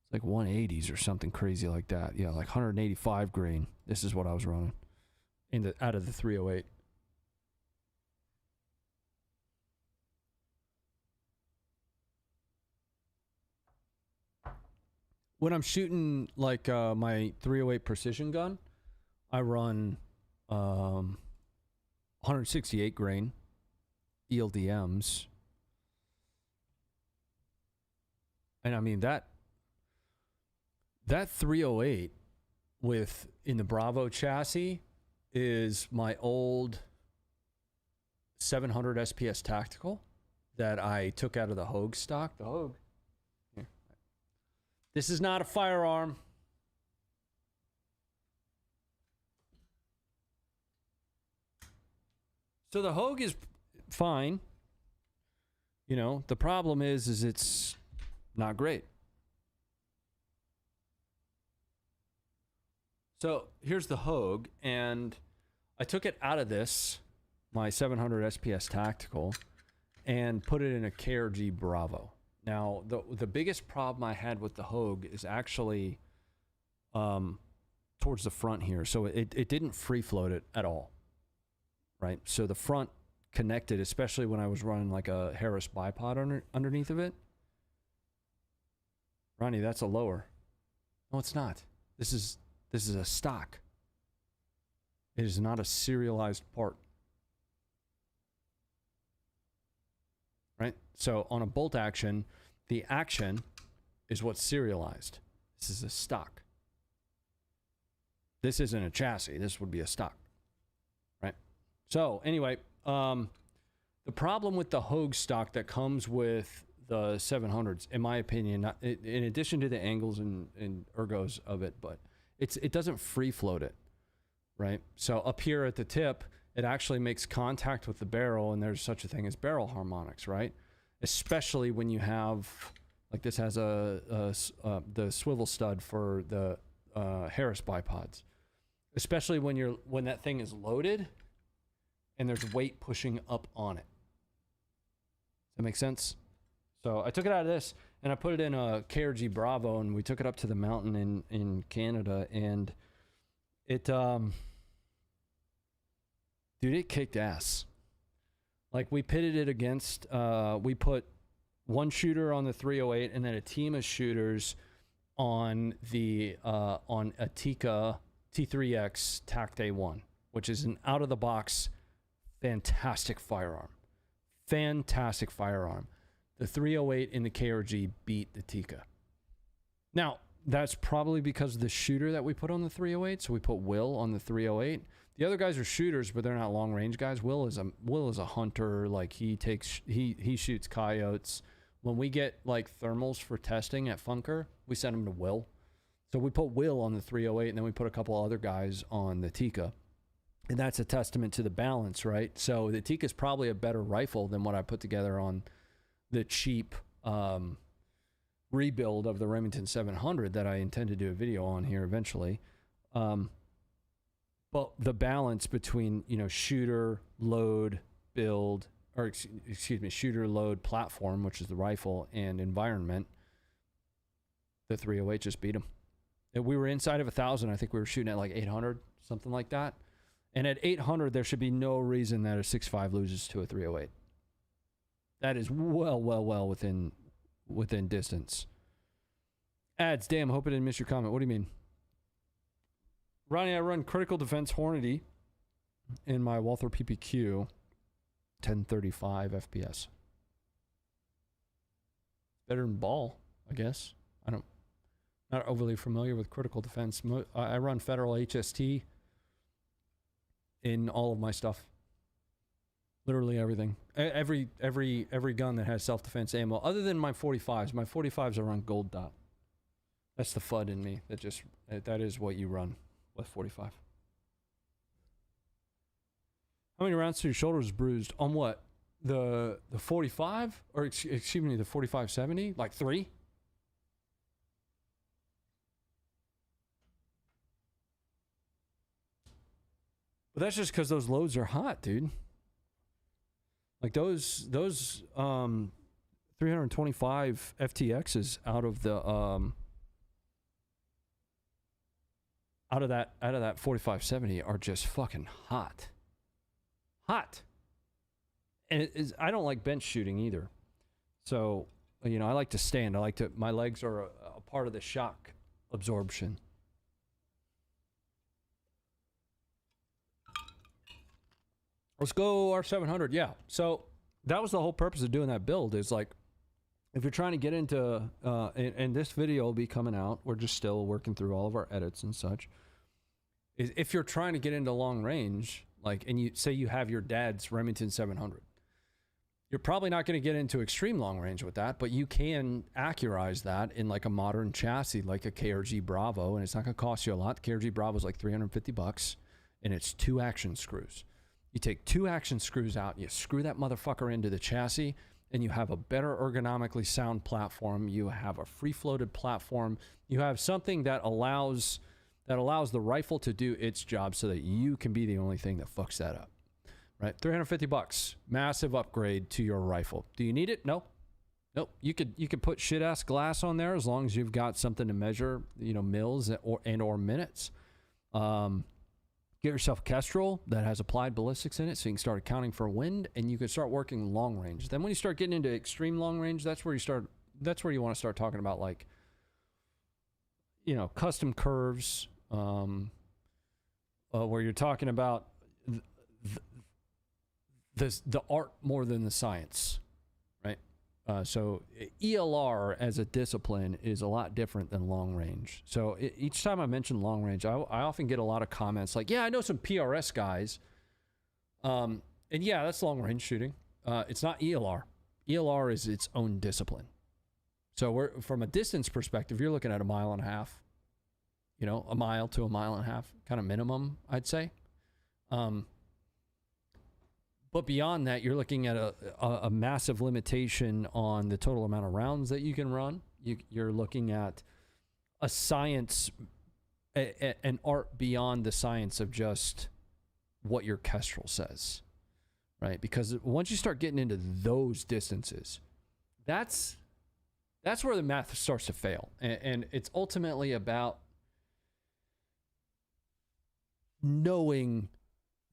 It's like 180s or something crazy like that. Yeah, like 185 grain. This is what I was running out of the 308. When I'm shooting like my 308 precision gun, I run 168 grain ELDMs. And I mean that 308 in the Bravo chassis is my old 700 SPS Tactical that I took out of the Hogue stock. The Hogue. Here. This is not a firearm. So the Hogue is fine. You know, the problem is it's not great. So here's the Hogue, and I took it out of this, my 700 SPS Tactical, and put it in a KRG Bravo. Now, the biggest problem I had with the Hogue is actually towards the front here. So it didn't free float it at all, right? So the front connected, especially when I was running like a Harris bipod underneath of it. Ronnie, that's a lower. No, it's not. This is a stock. It is not a serialized part. Right? So on a bolt action, the action is what's serialized. This is a stock. This isn't a chassis. This would be a stock. Right? So anyway, the problem with the Hogue stock that comes with the 700s, in my opinion, in addition to the angles and ergos of it, but it doesn't free float it, right? So up here at the tip, it actually makes contact with the barrel, and there's such a thing as barrel harmonics, right? Especially when you have, like this has the swivel stud for the Harris bipods. Especially when that thing is loaded, and there's weight pushing up on it. Does that make sense? So I took it out of this, and I put it in a KRG Bravo, and we took it up to the mountain in Canada, and it, dude, it kicked ass. Like, we pitted it against, we put one shooter on the 308, and then a team of shooters on on a Tikka T3X Tact A1, which is an out-of-the-box fantastic firearm. Fantastic firearm. The 308 in the KRG beat the Tikka. Now, that's probably because of the shooter that we put on the 308. So we put Will on the 308. The other guys are shooters, but they're not long range guys. Will is a hunter. Like he shoots coyotes. When we get like thermals for testing at Funker, we send them to Will. So we put Will on the 308, and then we put a couple other guys on the Tikka. And that's a testament to the balance, right? So the Tikka is probably a better rifle than what I put together on the cheap rebuild of the Remington 700 that I intend to do a video on here eventually. But the balance between, you know, shooter, load, build, or excuse me, shooter, load, platform, which is the rifle, and environment, the 308 just beat them. We were inside of 1,000. I think we were shooting at like 800, something like that. And at 800, there should be no reason that a 6.5 loses to a 308. That is well within distance. Ads, damn, hope I didn't miss your comment. What do you mean? Ronnie, I run Critical Defense Hornady in my Walther PPQ, 1035 FPS. Better than Ball, I guess. Not overly familiar with Critical Defense. I run Federal HST in all of my stuff. Literally everything. Every gun that has self-defense ammo, other than my 45s. My 45s are on Gold Dot. That's the FUD in me. That is what you run with 45. How many rounds to your shoulders bruised? On what? The 45? Or excuse me, the 45-70? Like 3? But that's just because those loads are hot, dude. Like those 325 FTXs out of that 4570 are just fucking hot. Hot. And I don't like bench shooting either. So, you know, I like to stand. My legs are a part of the shock absorption. Let's go R700. Yeah. So that was the whole purpose of doing that build, is like, if you're trying to get into, and this video will be coming out, we're just still working through all of our edits and such. If you're trying to get into long range, like, and you say you have your dad's Remington 700, you're probably not going to get into extreme long range with that, but you can accurize that in like a modern chassis, like a KRG Bravo, and it's not going to cost you a lot. The KRG Bravo is like $350, and it's 2 action screws. You take 2 action screws out, you screw that motherfucker into the chassis, and you have a better ergonomically sound platform. You have a free-floated platform. You have something that allows the rifle to do its job so that you can be the only thing that fucks that up. Right? $350. Massive upgrade to your rifle. Do you need it? No. Nope. You could put shit-ass glass on there as long as you've got something to measure, you know, mils or minutes. Get yourself a Kestrel that has applied ballistics in it, so you can start accounting for wind, and you can start working long range. Then when you start getting into extreme long range, that's where you want to start talking about, like, you know, custom curves, where you're talking about the art more than the science, right? So ELR as a discipline is a lot different than long range. So each time I mention long range, I often get a lot of comments like, yeah, I know some PRS guys. And yeah, that's long range shooting. It's not ELR. ELR is its own discipline. So we're, from a distance perspective, you're looking at 1.5 miles, you know, 1 mile to 1.5 miles kind of minimum, I'd say. But beyond that, you're looking at a massive limitation on the total amount of rounds that you can run. You're looking at a science, an art beyond the science of just what your Kestrel says, right? Because once you start getting into those distances, that's where the math starts to fail. And it's ultimately about knowing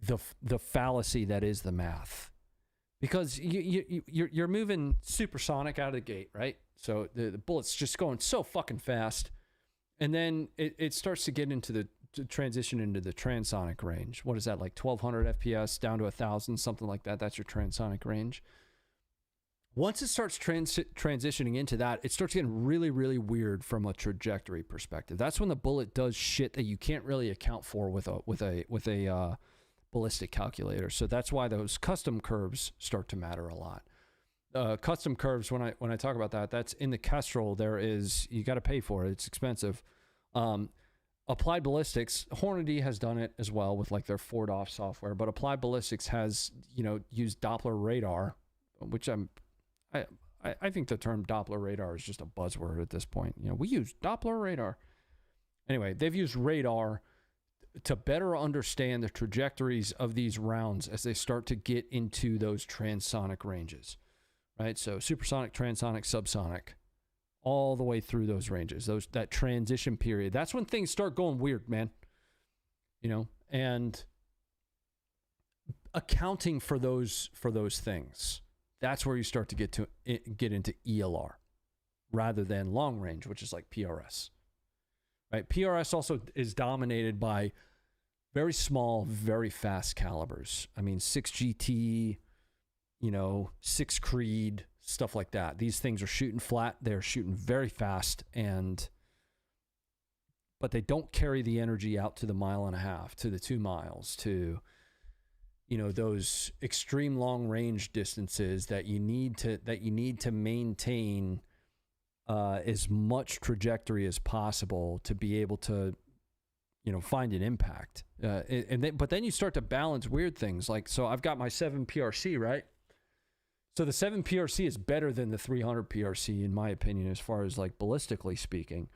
the fallacy that is the math, because you're moving supersonic out of the gate, right? So the bullet's just going so fucking fast, and then it starts to get into to transition into the transonic range. What is that, like 1200 FPS down to 1000, something like that? That's your transonic range. Once it starts transitioning into that, it starts getting really, really weird from a trajectory perspective. That's when the bullet does shit that you can't really account for with a ballistic calculator. So that's why those custom curves start to matter a lot. Custom curves, when I talk about that, that's in the Kestrel. There is, you got to pay for it. It's expensive. Applied Ballistics, Hornady has done it as well with like their FORDOF software, but Applied Ballistics has, you know, used Doppler radar, which I think the term Doppler radar is just a buzzword at this point. You know, we use Doppler radar. Anyway, they've used radar to better understand the trajectories of these rounds as they start to get into those transonic ranges, right? So supersonic, transonic, subsonic, all the way through those ranges, that transition period. That's when things start going weird, man. You know, and accounting for those things, that's where you start to get into ELR rather than long range, which is like PRS. Right? PRS also is dominated by very small, very fast calibers. I mean, 6GT, you know, 6 Creed, stuff like that. These things are shooting flat. They're shooting very fast, but they don't carry the energy out to the 1.5 miles, to the 2 miles, to, you know, those extreme long range distances that you need to maintain as much trajectory as possible to be able to, you know, find an impact. But then you start to balance weird things. Like, so I've got my 7 PRC, right? So the 7 PRC is better than the 300 PRC, in my opinion, as far as like ballistically speaking.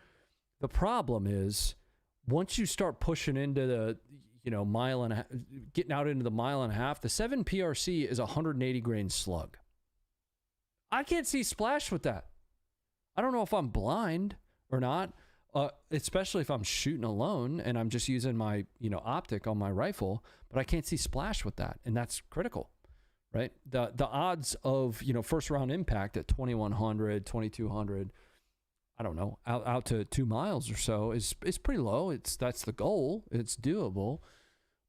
The problem is once you start pushing into the, you know, getting out into the 1.5 miles, the 7 PRC is a 180 grain slug. I can't see splash with that. I don't know if I'm blind or not, especially if I'm shooting alone and I'm just using my, you know, optic on my rifle, but I can't see splash with that. And that's critical, right? The odds of, you know, first round impact at 2,100, 2,200, I don't know, out to 2 miles or so is pretty low. That's the goal. It's doable,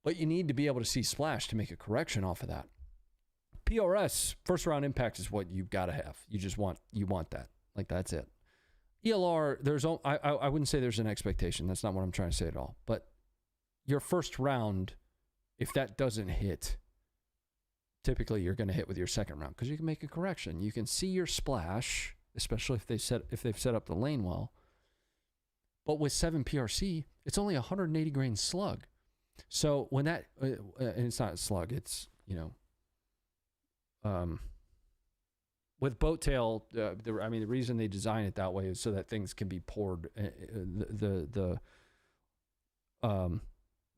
but you need to be able to see splash to make a correction off of that. PRS, first round impact, is what you've got to have. You want that. Like, that's it. ELR, I wouldn't say there's an expectation. That's not what I'm trying to say at all. But your first round, if that doesn't hit, typically you're going to hit with your second round because you can make a correction. You can see your splash, especially if they've set up the lane well. But with 7 PRC, it's only a 180 grain slug. So when that, and it's not a slug, it's, you know, with boat tail, the reason they design it that way is so that things can be poured.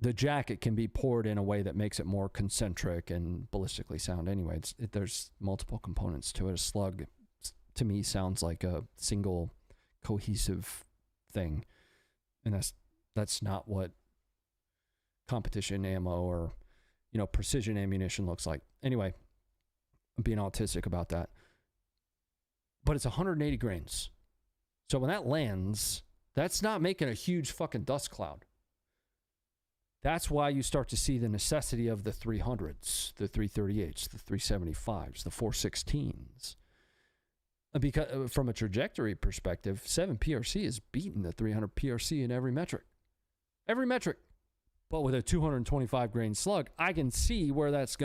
The jacket can be poured in a way that makes it more concentric and ballistically sound. Anyway, there's multiple components to it. A slug, to me, sounds like a single cohesive thing, and that's not what competition ammo or, you know, precision ammunition looks like. Anyway, I'm being autistic about that. But it's 180 grains. So when that lands, that's not making a huge fucking dust cloud. That's why you start to see the necessity of the 300s, the 338s, the 375s, the 416s. Because from a trajectory perspective, 7 PRC is beating the 300 PRC in every metric. Every metric. But with a 225 grain slug, I can see where that's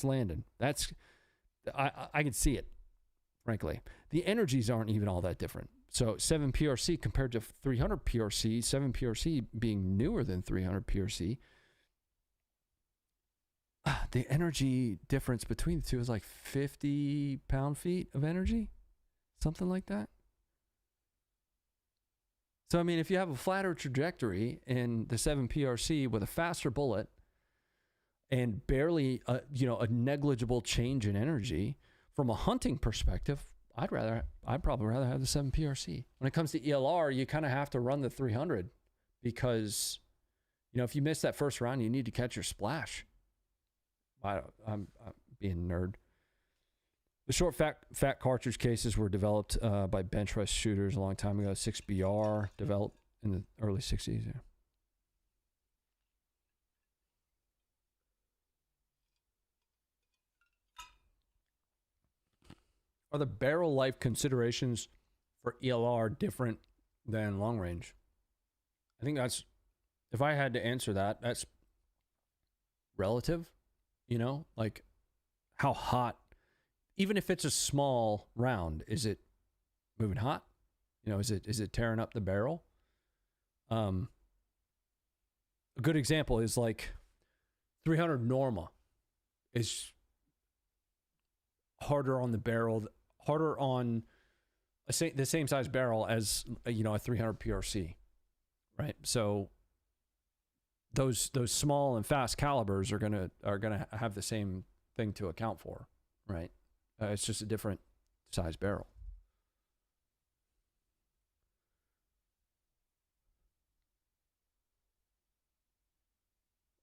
landing. I can see it, frankly. The energies aren't even all that different. So 7 PRC compared to 300 PRC, 7 PRC being newer than 300 PRC, the energy difference between the two is like 50 pound-feet of energy, something like that. So, I mean, if you have a flatter trajectory in the 7 PRC with a faster bullet and barely, a negligible change in energy, from a hunting perspective, I'd probably rather have the 7 PRC. When it comes to ELR, you kind of have to run the 300 because, you know, if you miss that first round, you need to catch your splash. I'm being a nerd. The short fat cartridge cases were developed by bench rest shooters a long time ago. 6BR developed in the early 60s. Yeah. Are the barrel life considerations for ELR different than long range? I think that's, if I had to answer that, relative, you know, like how hot, even if it's a small round, is it moving hot? You know, is it tearing up the barrel? A good example is like 300 Norma is harder on the barrel, harder on the same size barrel as, you know, a 300 PRC, right? So those small and fast calibers are gonna have the same thing to account for, right? It's just a different size barrel.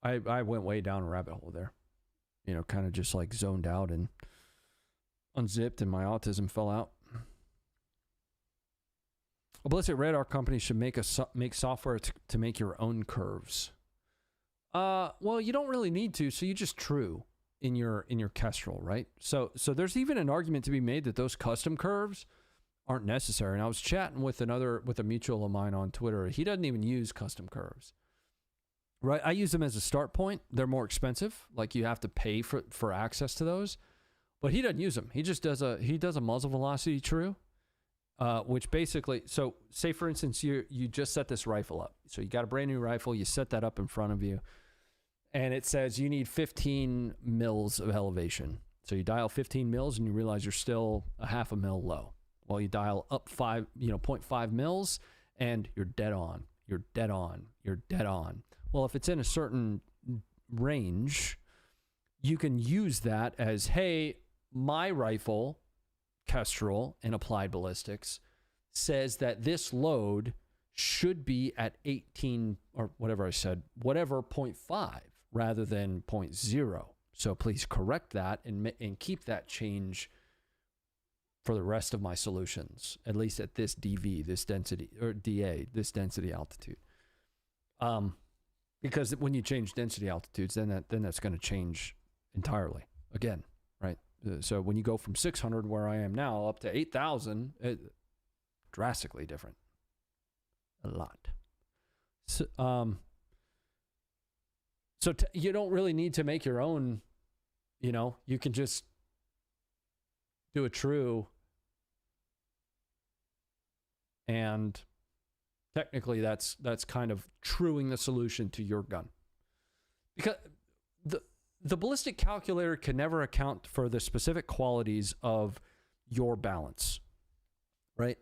I went way down a rabbit hole there, you know, kind of just like zoned out and unzipped, and my autism fell out. A Ballistic Radar company should make software to make your own curves. Well, you don't really need to, so you just true in your Kestrel, right? So there's even an argument to be made that those custom curves aren't necessary. And I was chatting with a mutual of mine on Twitter. He doesn't even use custom curves. Right, I use them as a start point. They're more expensive. Like you have to pay for access to those, but he doesn't use them. He just does a muzzle velocity true, which basically, so say for instance you just set this rifle up. So you got a brand new rifle. You set that up in front of you, and it says you need 15 mils of elevation. So you dial 15 mils, and you realize you're still a half a mil low. Well, you dial up 0.5 mils, and you're dead on. You're dead on. You're dead on. Well, if it's in a certain range, you can use that as, hey, my rifle, Kestrel and Applied Ballistics, says that this load should be at 18 or whatever I said, whatever 0.5 rather than 0.0. So please correct that and keep that change for the rest of my solutions, at least at this DV, this density, or DA, this density altitude. Because when you change density altitudes, then that's going to change entirely again, right? So when you go from 600, where I am now, up to 8,000, drastically different. A lot. So, you don't really need to make your own, you know, you can just do a true, and technically that's kind of truing the solution to your gun. Because the ballistic calculator can never account for the specific qualities of your balance, right?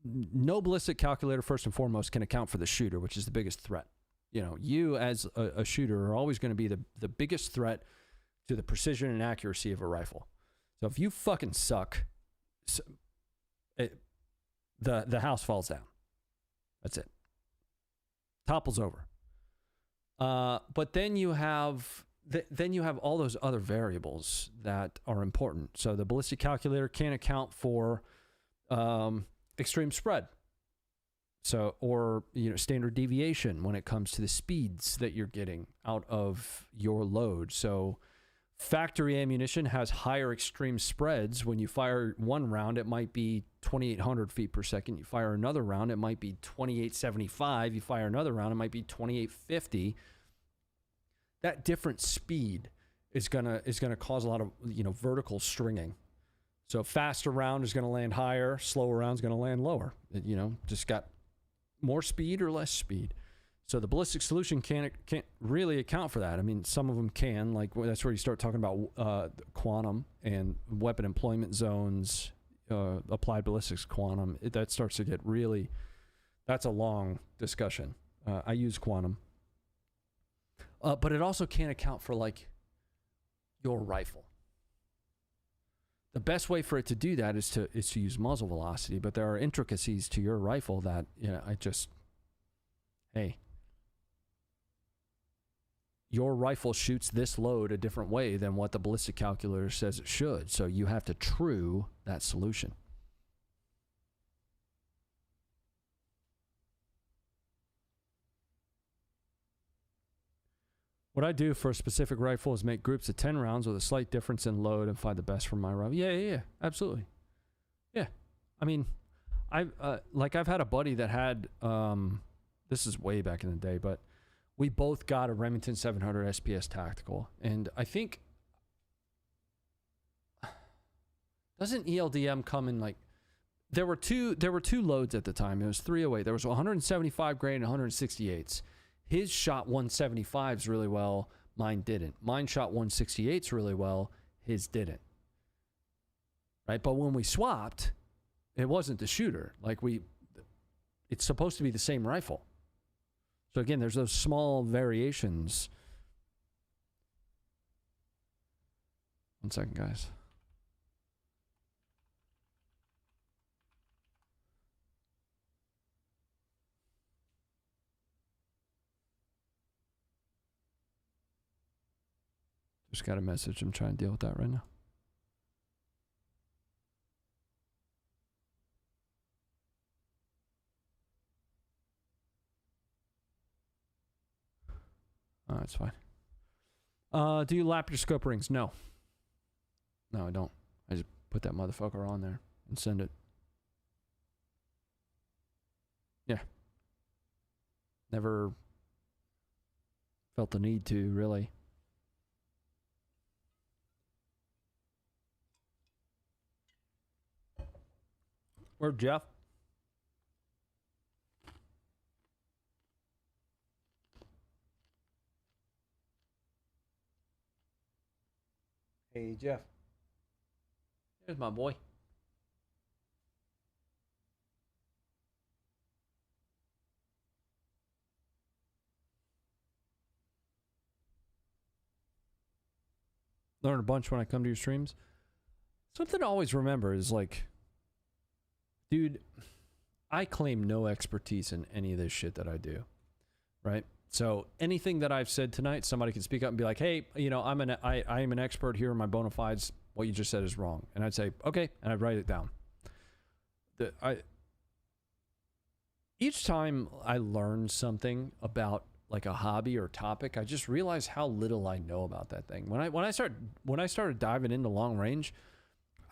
No ballistic calculator, first and foremost, can account for the shooter, which is the biggest threat. You know, you as a shooter are always going to be the biggest threat to the precision and accuracy of a rifle. So if you fucking suck, the house falls down. That's it. Topples over. But then you have all those other variables that are important. So the ballistic calculator can't account for extreme spread. So, or, you know, standard deviation when it comes to the speeds that you're getting out of your load. So factory ammunition has higher extreme spreads. When you fire one round, it might be 2,800 feet per second. You fire another round, it might be 2,875. You fire another round, it might be 2,850. That different speed is gonna cause a lot of, you know, vertical stringing. So faster round is gonna land higher, slower round is gonna land lower. You know, just got more speed or less speed. So the ballistic solution can't really account for that. I mean, some of them can, like that's where you start talking about quantum and weapon employment zones, applied ballistics quantum. That starts to get really, that's a long discussion. I use quantum. But it also can't account for like your rifle. The best way for it to do that is to use muzzle velocity, but there are intricacies to your rifle that, you know, hey, your rifle shoots this load a different way than what the ballistic calculator says it should. So you have to true that solution. What I do for a specific rifle is make groups of 10 rounds with a slight difference in load and find the best for my rifle. Yeah, absolutely. Yeah. I mean, I've had a buddy that had, this is way back in the day, but we both got a Remington 700 SPS Tactical, and I think doesn't ELDM come in like there were two loads at the time. It was 308. There was 175 grain and 168s. His shot 175s really well. Mine didn't. Mine shot 168s really well. His didn't. Right? But when we swapped, it wasn't the shooter. Like it's supposed to be the same rifle. So again, there's those small variations. One second, guys. Just got a message. I'm trying to deal with that right now. Oh, that's fine. Do you lap your scope rings? No. No, I don't. I just put that motherfucker on there and send it. Yeah. Never felt the need to, really. Where's Jeff? Hey, Jeff. There's my boy. Learn a bunch when I come to your streams. Something to always remember is like, dude, I claim no expertise in any of this shit that I do, right? So anything that I've said tonight, somebody can speak up and be like, hey, you know, I am an expert here in my bona fides. What you just said is wrong. And I'd say, okay, and I'd write it down. Each time I learn something about like a hobby or topic, I just realize how little I know about that thing. When I started diving into long range,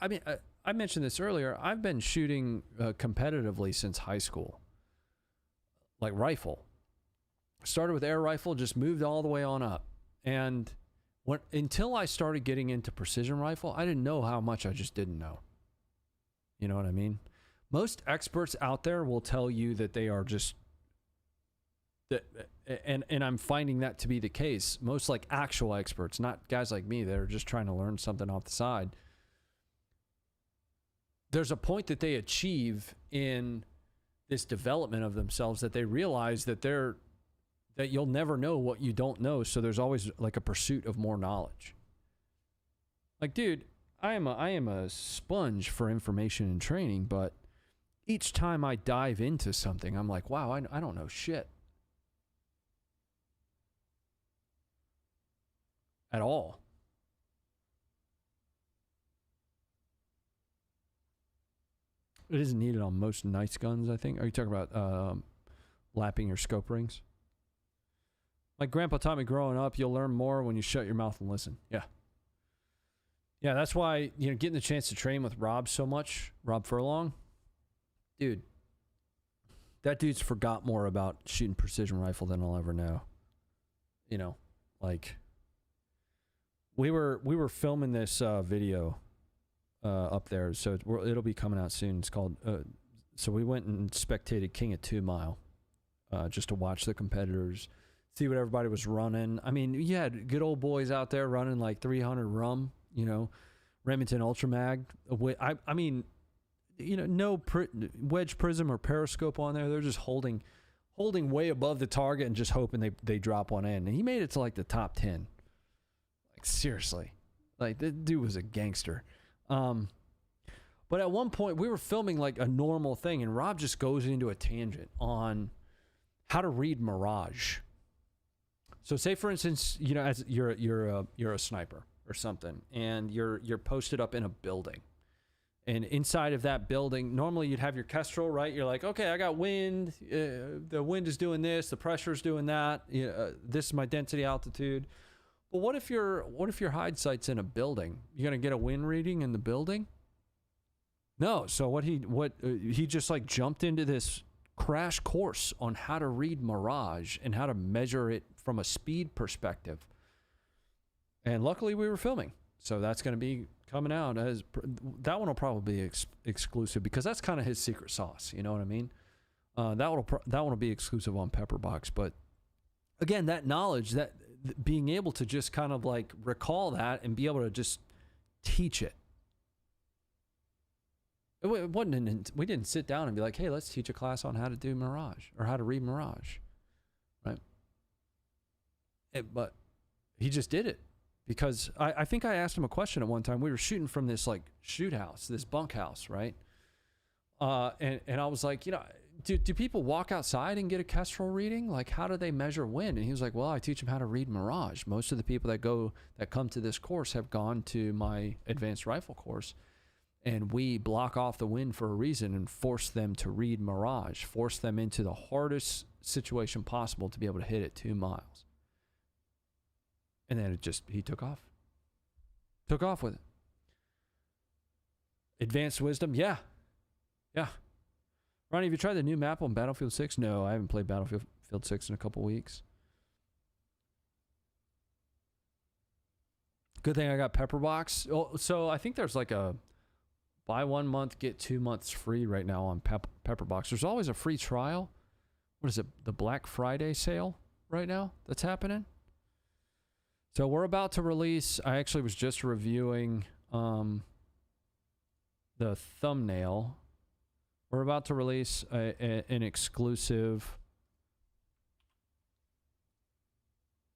I mean, I mentioned this earlier. I've been shooting competitively since high school, like rifle. Started with air rifle, just moved all the way on up. And until I started getting into precision rifle, I didn't know how much I just didn't know. You know what I mean? Most experts out there will tell you that they are just that, and I'm finding that to be the case. Most like actual experts, not guys like me that are just trying to learn something off the side. There's a point that they achieve in this development of themselves that they realize that that you'll never know what you don't know. So there's always like a pursuit of more knowledge. Like, dude, I am a sponge for information and training, but each time I dive into something, I'm like, wow, I don't know shit. At all. It isn't needed on most nice guns, I think. Are you talking about lapping your scope rings? Like Grandpa taught me growing up, you'll learn more when you shut your mouth and listen. Yeah. Yeah, that's why, you know, getting the chance to train with Rob so much, Rob Furlong, dude, that dude's forgot more about shooting precision rifle than I'll ever know. You know, like, we were filming this video up there, so it'll be coming out soon. It's called, so we went and spectated King of 2 Mile just to watch the competitors, see what everybody was running. I mean, you had good old boys out there running like 300 rum, you know, Remington Ultra Mag. I mean, you know, no wedge prism or periscope on there. They're just holding way above the target and just hoping they drop one in. And he made it to like the top 10. Like, seriously. Like, this dude was a gangster. But at one point we were filming like a normal thing and Rob just goes into a tangent on how to read Mirage. So say for instance, you know, as you're a sniper or something and you're posted up in a building. And inside of that building, normally you'd have your Kestrel, right? You're like, okay, I got wind. The wind is doing this. The pressure is doing that. This is my density altitude. But what if your hide site's in a building? You're gonna get a wind reading in the building? No. So what he just like jumped into this crash course on how to read Mirage and how to measure it from a speed perspective. And luckily we were filming. So that's going to be coming out as that one will probably be exclusive because that's kind of his secret sauce. You know what I mean? That one will be exclusive on Pepperbox. But again, that knowledge, that being able to just kind of like recall that and be able to just teach it. It wasn't. We didn't sit down and be like, "Hey, let's teach a class on how to do Mirage or how to read Mirage," right? But he just did it because I think I asked him a question at one time. We were shooting from this like shoot house, this bunkhouse, right? And I was like, you know, do people walk outside and get a Kestrel reading? Like, how do they measure wind? And he was like, well, I teach them how to read Mirage. Most of the people that come to this course have gone to my advanced rifle course. And we block off the wind for a reason and force them to read Mirage, force them into the hardest situation possible to be able to hit it 2 miles. And then he took off. Took off with it. Advanced wisdom, yeah. Yeah. Ronnie, have you tried the new map on Battlefield 6? No, I haven't played Battlefield 6 in a couple weeks. Good thing I got Pepperbox. Oh, so I think there's like a buy 1 month, get 2 months free right now on Pepperbox. There's always a free trial. What is it? The Black Friday sale right now that's happening. So we're about to release. I actually was just reviewing the thumbnail. We're about to release an exclusive.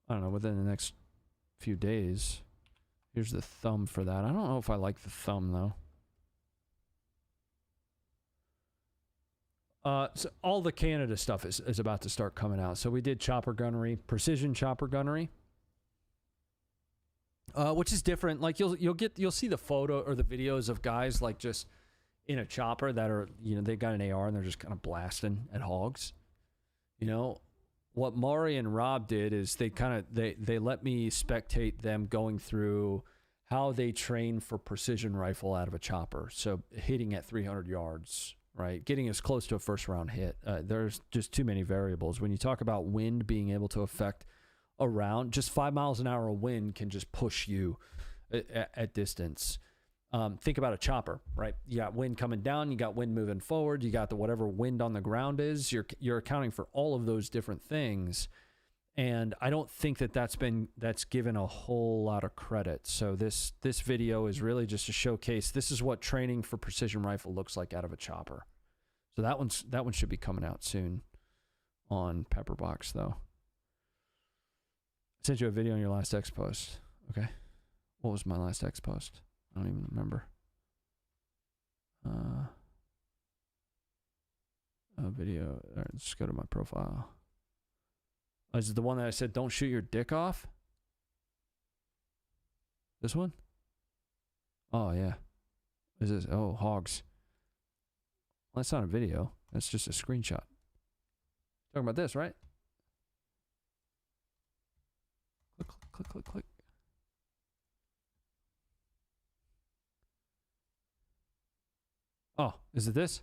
I don't know, within the next few days. Here's the thumb for that. I don't know if I like the thumb though. So all the Canada stuff is about to start coming out. So we did chopper gunnery, precision chopper gunnery, which is different. Like you'll see the photo or the videos of guys like just in a chopper that are, you know, they got an AR and they're just kind of blasting at hogs. You know, what Maury and Rob did is they let me spectate them going through how they train for precision rifle out of a chopper. So hitting at 300 yards. Right, getting as close to a first round hit. There's just too many variables. When you talk about wind being able to affect a round, just 5 miles an hour of wind can just push you at distance. Think about a chopper, right? You got wind coming down, you got wind moving forward, you got the whatever wind on the ground is. You're accounting for all of those different things, and I don't think that's given a whole lot of credit. So this video is really just to showcase this is what training for precision rifle looks like out of a chopper. So that one should be coming out soon on Pepperbox though. I sent you a video on your last X post. Okay. What was my last X post? I don't even remember. A video. All right, let's go to my profile. Is it the one that I said, don't shoot your dick off? This one? Oh, yeah. Is this? Oh, hogs. Well, that's not a video. That's just a screenshot. Talking about this, right? Click, click, click, click. Oh, is it this?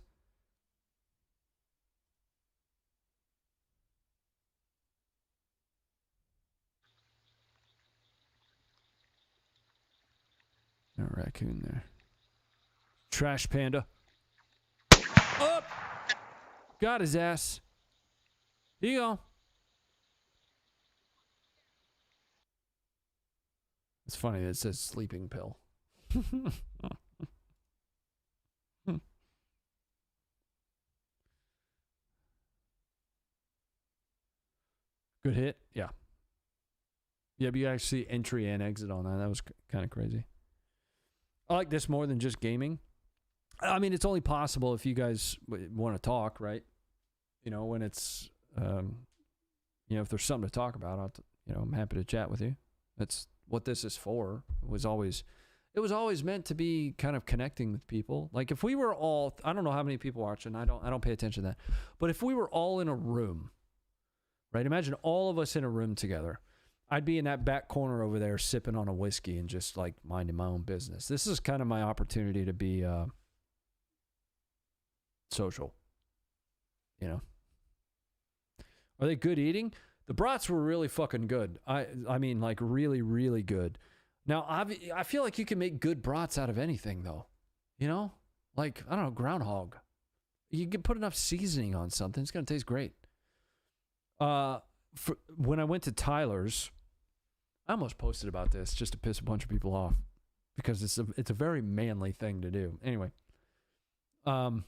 No raccoon there. Trash panda. Oh! Got his ass. Here you go. It's funny that it says sleeping pill. Good hit? Yeah. Yeah, but you actually see entry and exit on that. That was kind of crazy. I like this more than just gaming. I mean, it's only possible if you guys want to talk, right? You know, when it's, you know, if there's something to talk about, I'm happy to chat with you. That's what this is for. It was always meant to be kind of connecting with people. Like if we were all, I don't know how many people watching. I don't pay attention to that. But if we were all in a room, right? Imagine all of us in a room together. I'd be in that back corner over there sipping on a whiskey and just like minding my own business. This is kind of my opportunity to be social. you know. Are they good eating? The brats were really fucking good. I mean, like, really, really good. Now, I feel like you can make good brats out of anything, though. You know? Like, I don't know, groundhog. You can put enough seasoning on something, it's going to taste great. When I went to Tyler's, I almost posted about this just to piss a bunch of people off because it's a very manly thing to do. Anyway, some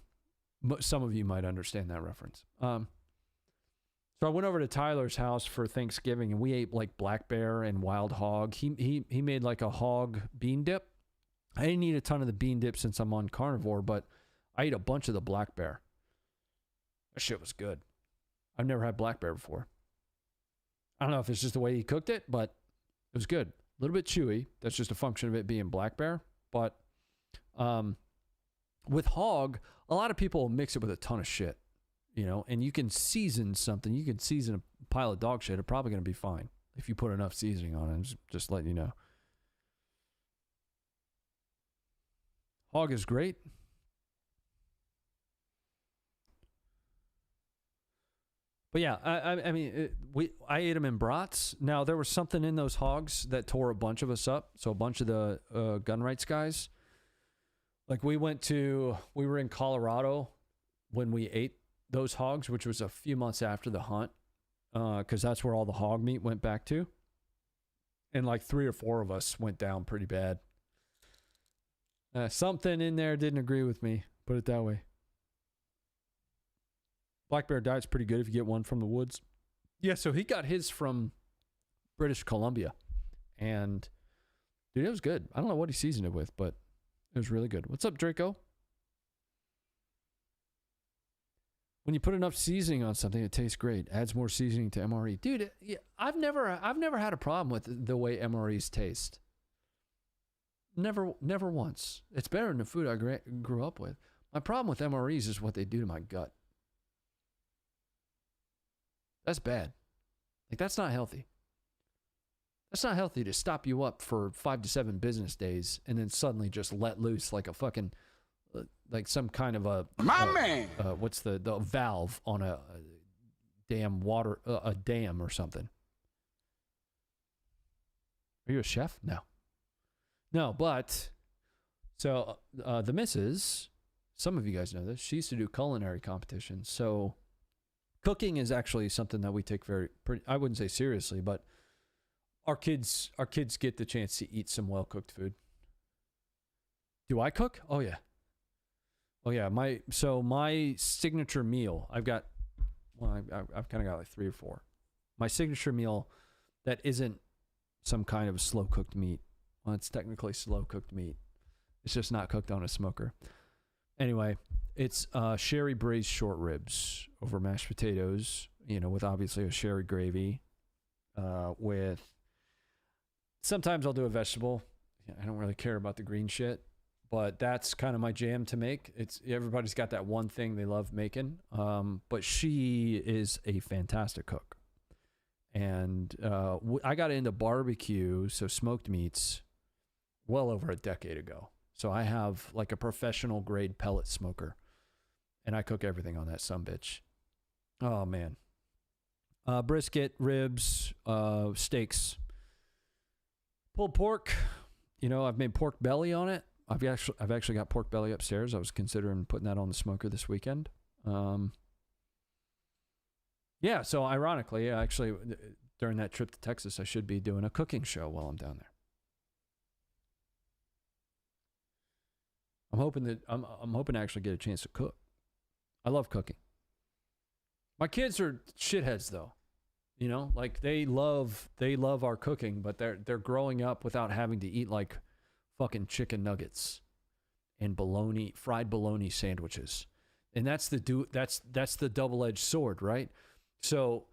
of you might understand that reference. So I went over to Tyler's house for Thanksgiving, and we ate like black bear and wild hog. He made like a hog bean dip. I didn't eat a ton of the bean dip since I'm on carnivore, but I ate a bunch of the black bear. That shit was good. I've never had black bear before. I don't know if it's just the way he cooked it, but it was good. A little bit chewy. That's just a function of it being black bear. But with hog, a lot of people mix it with a ton of shit. You know, and you can season something. You can season a pile of dog shit. It's probably going to be fine if you put enough seasoning on it. Just letting you know. Hog is great. But yeah, I mean, I ate them in brats. Now, there was something in those hogs that tore a bunch of us up. So a bunch of the gun rights guys. Like we were in Colorado when we ate those hogs, which was a few months after the hunt, because that's where all the hog meat went back to. And like 3 or 4 of us went down pretty bad. Something in there didn't agree with me, put it that way. Black bear diet's pretty good if you get one from the woods. Yeah, so he got his from British Columbia. And, dude, it was good. I don't know what he seasoned it with, but it was really good. What's up, Draco? When you put enough seasoning on something, it tastes great. Adds more seasoning to MRE. Dude, yeah, I've never had a problem with the way MREs taste. Never once. It's better than the food I grew up with. My problem with MREs is what they do to my gut. That's bad. Like, that's not healthy. That's not healthy to stop you up for 5 to 7 business days and then suddenly just let loose like a fucking... like some kind of a what's the valve on a damn water a dam or something. Are you a chef? No, but so the missus, some of you guys know this, she used to do culinary competitions. So cooking is actually something that we take I wouldn't say seriously, but our kids get the chance to eat some well-cooked food. Do I cook? Oh yeah, my signature meal, I've kind of got like 3 or 4. My signature meal that isn't some kind of slow cooked meat. Well, it's technically slow cooked meat. It's just not cooked on a smoker. Anyway, it's sherry braised short ribs over mashed potatoes, you know, with obviously a sherry gravy, with sometimes I'll do a vegetable. I don't really care about the green shit. But that's kind of my jam to make. Everybody's got that one thing they love making. But she is a fantastic cook. And I got into barbecue, so smoked meats, well over a decade ago. So I have like a professional grade pellet smoker. And I cook everything on that sumbitch. Oh, man. Brisket, ribs, steaks. Pulled pork. You know, I've made pork belly on it. I've actually got pork belly upstairs. I was considering putting that on the smoker this weekend. Yeah, so ironically, actually, during that trip to Texas, I should be doing a cooking show while I'm down there. I'm hoping to actually get a chance to cook. I love cooking. My kids are shitheads though. You know, like they love our cooking, but they're growing up without having to eat like fucking chicken nuggets and fried bologna sandwiches. And that's the double-edged sword, right? So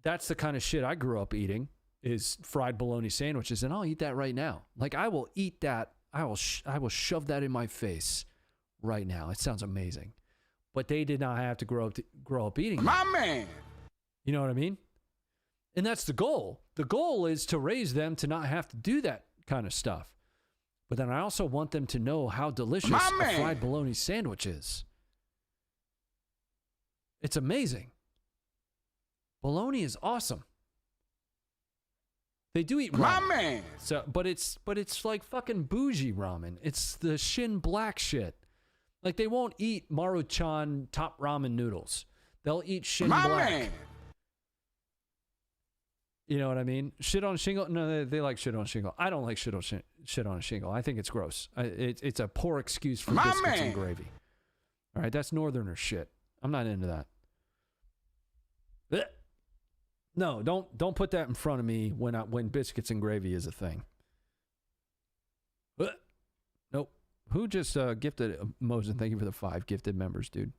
that's the kind of shit I grew up eating is fried bologna sandwiches, and I'll eat that right now. Like I will eat that. I will shove that in my face right now. It sounds amazing. But they did not have to grow up eating my man. You know what I mean? And that's the goal. The goal is to raise them to not have to do that kind of stuff. But then I also want them to know how delicious a fried bologna sandwich is. It's amazing. Bologna is awesome. They do eat ramen. My man. So, but it's like fucking bougie ramen. It's the Shin Black shit. Like they won't eat Maruchan top ramen noodles. They'll eat Shin My Black. man. You know what I mean? Shit on shingle? No, they like shit on shingle. I don't like shit on a shingle. I think it's gross. It's a poor excuse for My biscuits and man. gravy. All right, that's Northerner shit. I'm not into that. Blech. No, don't put that in front of me when biscuits and gravy is a thing. Blech. Nope. Who just gifted Mosen? Thank you for the 5 gifted members, dude.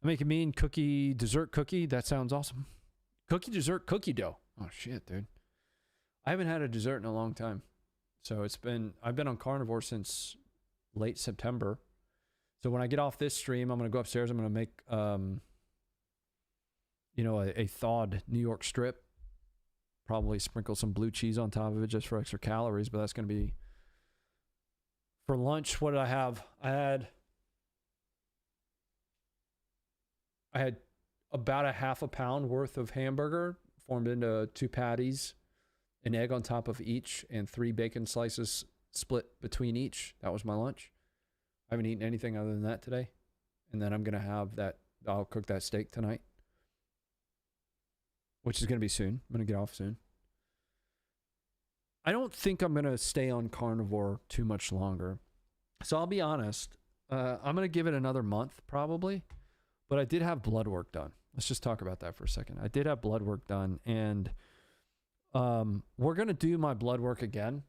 I make a mean cookie dessert cookie. That sounds awesome. Cookie dessert cookie dough. Oh shit, dude. I haven't had a dessert in a long time. So I've been on carnivore since late September. So when I get off this stream, I'm going to go upstairs. I'm going to make a thawed New York strip. Probably sprinkle some blue cheese on top of it just for extra calories, but that's going to be for lunch. What did I have? I had about a half a pound worth of hamburger formed into 2 patties, an egg on top of each, and 3 bacon slices split between each. That was my lunch. I haven't eaten anything other than that today. And then I'm going to have that, I'll cook that steak tonight, which is going to be soon. I'm going to get off soon. I don't think I'm going to stay on carnivore too much longer. So I'll be honest. I'm going to give it another month probably. But I did have blood work done. Let's just talk about that for a second. I did have blood work done, and we're going to do my blood work again,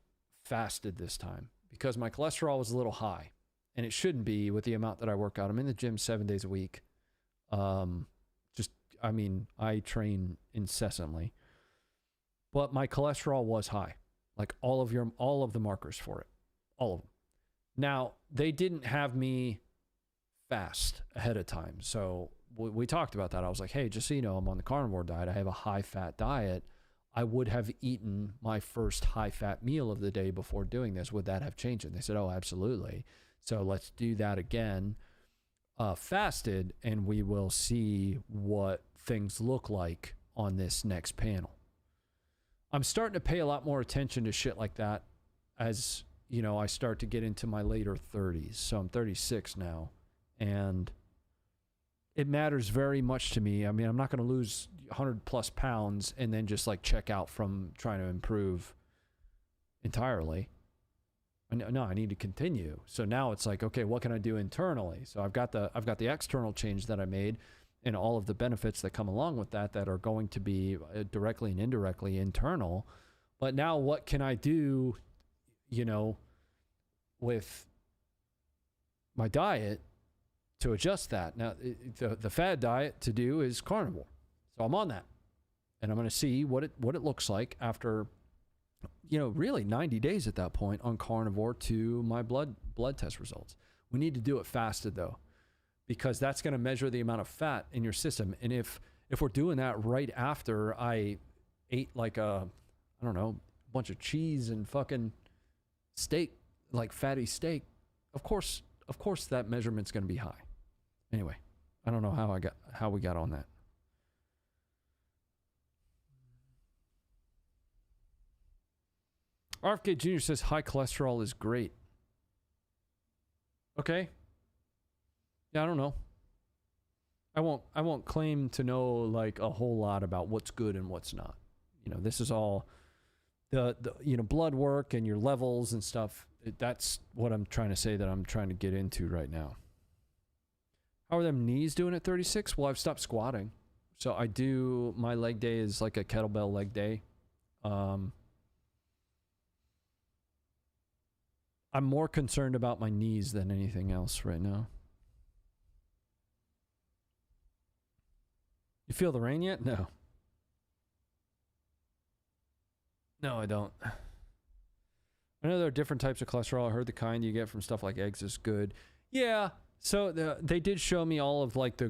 fasted this time, because my cholesterol was a little high, and it shouldn't be with the amount that I work out. I'm in the gym 7 days a week. I train incessantly, but my cholesterol was high, like all of the markers for it, all of them. Now, they didn't have me fast ahead of time. So we talked about that. I was like, hey, just so you know, I'm on the carnivore diet. I have a high fat diet. I would have eaten my first high fat meal of the day before doing this. Would that have changed it? They said, oh, absolutely. So let's do that again, fasted, and we will see what things look like on this next panel. I'm starting to pay a lot more attention to shit like that as, I start to get into my later 30s. So I'm 36 now. And it matters very much to me. I mean, I'm not going to lose 100 plus pounds and then just like check out from trying to improve entirely. No, I need to continue. So now it's like, okay, what can I do internally? So I've got the external change that I made and all of the benefits that come along with that are going to be directly and indirectly internal. But now what can I do, with my diet to adjust that? Now, the fad diet to do is carnivore. So I'm on that. And I'm going to see what it looks like after, really 90 days at that point on carnivore to my blood test results. We need to do it fasted, though, because that's going to measure the amount of fat in your system. And if we're doing that right after I ate like a bunch of cheese and fucking steak, like fatty steak, of course that measurement's going to be high. Anyway, I don't know how we got on that. RFK Jr. says high cholesterol is great. Okay. Yeah, I don't know. I won't claim to know like a whole lot about what's good and what's not. This is all the blood work and your levels and stuff. That's what I'm trying to say that I'm trying to get into right now. How are them knees doing at 36? Well, I've stopped squatting. So my leg day is like a kettlebell leg day. I'm more concerned about my knees than anything else right now. You feel the rain yet? No. No, I don't. I know there are different types of cholesterol. I heard the kind you get from stuff like eggs is good. Yeah. So they did show me all of like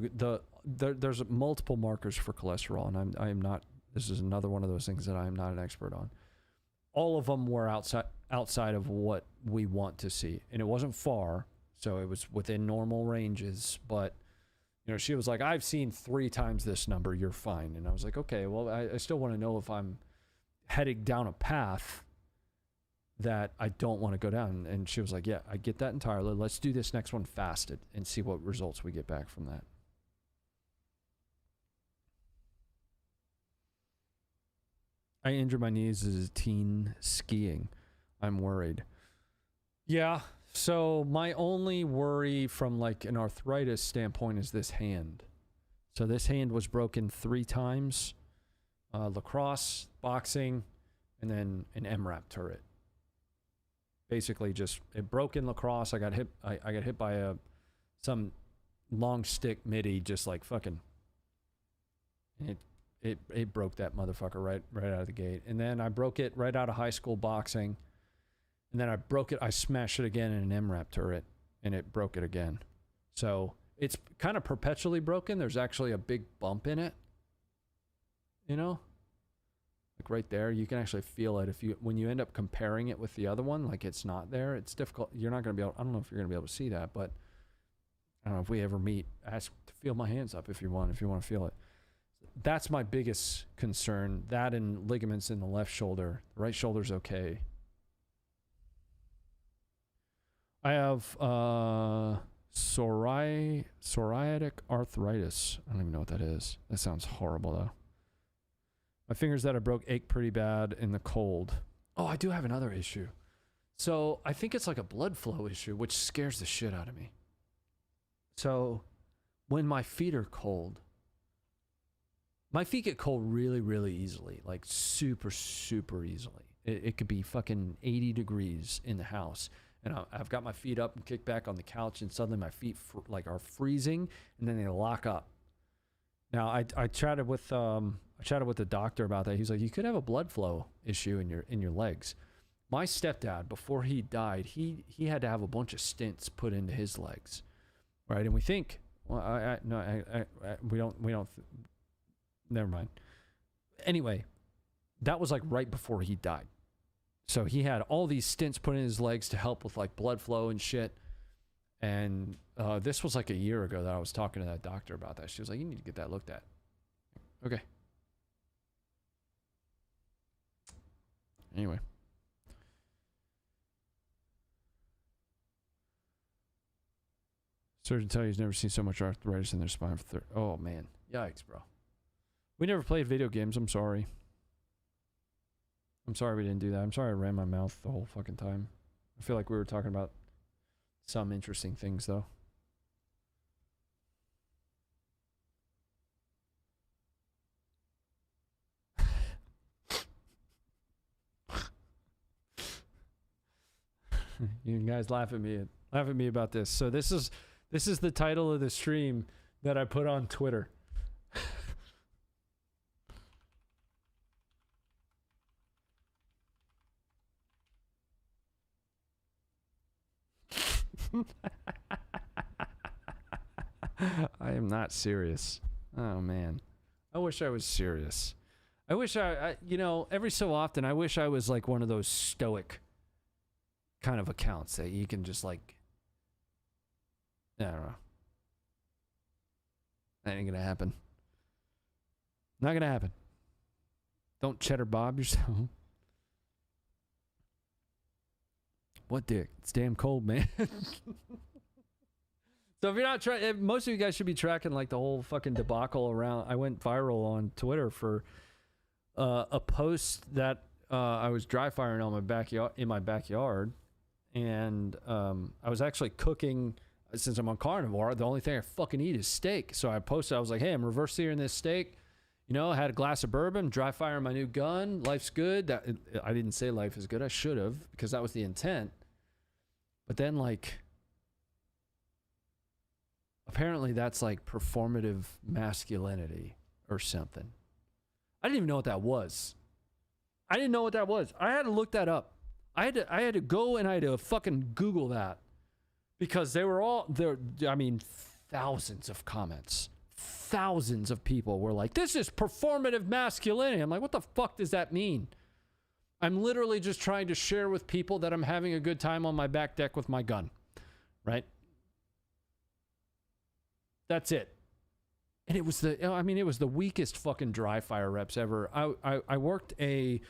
there's multiple markers for cholesterol, and I am not. This is another one of those things that I am not an expert on. All of them were outside of what we want to see, and it wasn't far, so it was within normal ranges. But You know, she was like, I've seen 3 times this number, you're fine. And I was like, okay, well, I still want to know if I'm heading down a path that I don't want to go down. And she was like, yeah, I get that entirely. Let's do this next one fasted and see what results we get back from that. I injured my knees as a teen skiing. I'm worried. Yeah, so my only worry from like an arthritis standpoint is this hand. So this hand was broken 3 times. Lacrosse, boxing, and then an MRAP turret. Basically just, it broke in lacrosse. I got hit by some long stick midi, just like fucking, and it broke that motherfucker right out of the gate. And then I broke it right out of high school boxing. And then I smashed it again in an MRAP turret, and it broke it again. So it's kind of perpetually broken. There's actually a big bump in it. You know? Like right there, you can actually feel it when you end up comparing it with the other one, like it's not there. It's difficult. You're not going to be able, I don't know if you're going to be able to see that, but I don't know if we ever meet, ask to feel my hands up if you want to feel it. That's my biggest concern. That and ligaments in the left shoulder. The right shoulder's okay. I have psoriatic arthritis. I don't even know what that is. That sounds horrible though. My fingers that I broke ache pretty bad in the cold. Oh, I do have another issue. So I think it's like a blood flow issue, which scares the shit out of me. So when my feet are cold, my feet get cold really, really easily. Like super, super easily. It could be fucking 80 degrees in the house. And I've got my feet up and kicked back on the couch, and suddenly my feet are freezing, and then they lock up. Now I chatted with the doctor about that. He's like, you could have a blood flow issue in your legs. My stepdad, before he died, he had to have a bunch of stents put into his legs, right? And we think, well, we don't. Never mind. Anyway, that was like right before he died. So he had all these stents put in his legs to help with like blood flow and shit. And this was like a year ago that I was talking to that doctor about that. She was like, you need to get that looked at. Okay. Anyway. Surgeon tell you he's never seen so much arthritis in their spine for oh man. Yikes, bro. We never played video games. I'm sorry. I'm sorry we didn't do that. I'm sorry I ran my mouth the whole fucking time. I feel like we were talking about some interesting things, though. You guys laugh at me about this. So this is the title of the stream that I put on Twitter. I am not serious. Oh man, I wish I was serious. I wish I you know, every so often I wish I was like one of those stoic kind of accounts that you can just like, I don't know. That ain't gonna happen. Not gonna happen. Don't cheddar bob yourself. What dick? It's damn cold, man. So if you're not trying, most of you guys should be tracking like the whole fucking debacle around. I went viral on Twitter for a post that I was dry firing on my backyard, and I was actually cooking. Since I'm on carnivore, the only thing I fucking eat is steak. So I posted, I was like, hey, I'm reverse searing this steak. You know, I had a glass of bourbon, dry firing my new gun. Life's good. I didn't say life is good. I should have, because that was the intent. But then, like, apparently that's like performative masculinity or something. I didn't even know what that was. I didn't know what that was. I had to look that up. I had to go and I had to fucking Google that, because they were all there. I mean, thousands of comments, thousands of people were like, "This is performative masculinity." I'm like, what the fuck does that mean? I'm literally just trying to share with people that I'm having a good time on my back deck with my gun, right? That's it. And it was it was the weakest fucking dry fire reps ever. I worked a,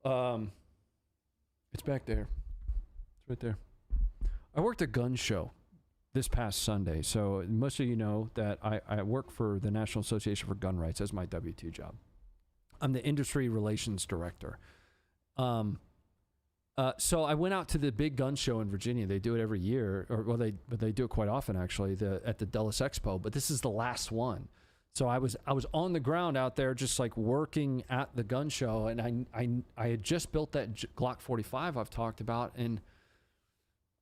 it's back there. It's right there. I worked a gun show this past Sunday. So most of you know that I work for the National Association for Gun Rights as my W-2 job. I'm the industry relations director. So I went out to the big gun show in Virginia. They do it every year, but they do it quite often actually, at the Dulles Expo. But this is the last one. So I was on the ground out there, just like working at the gun show, and I had just built that Glock 45 I've talked about, and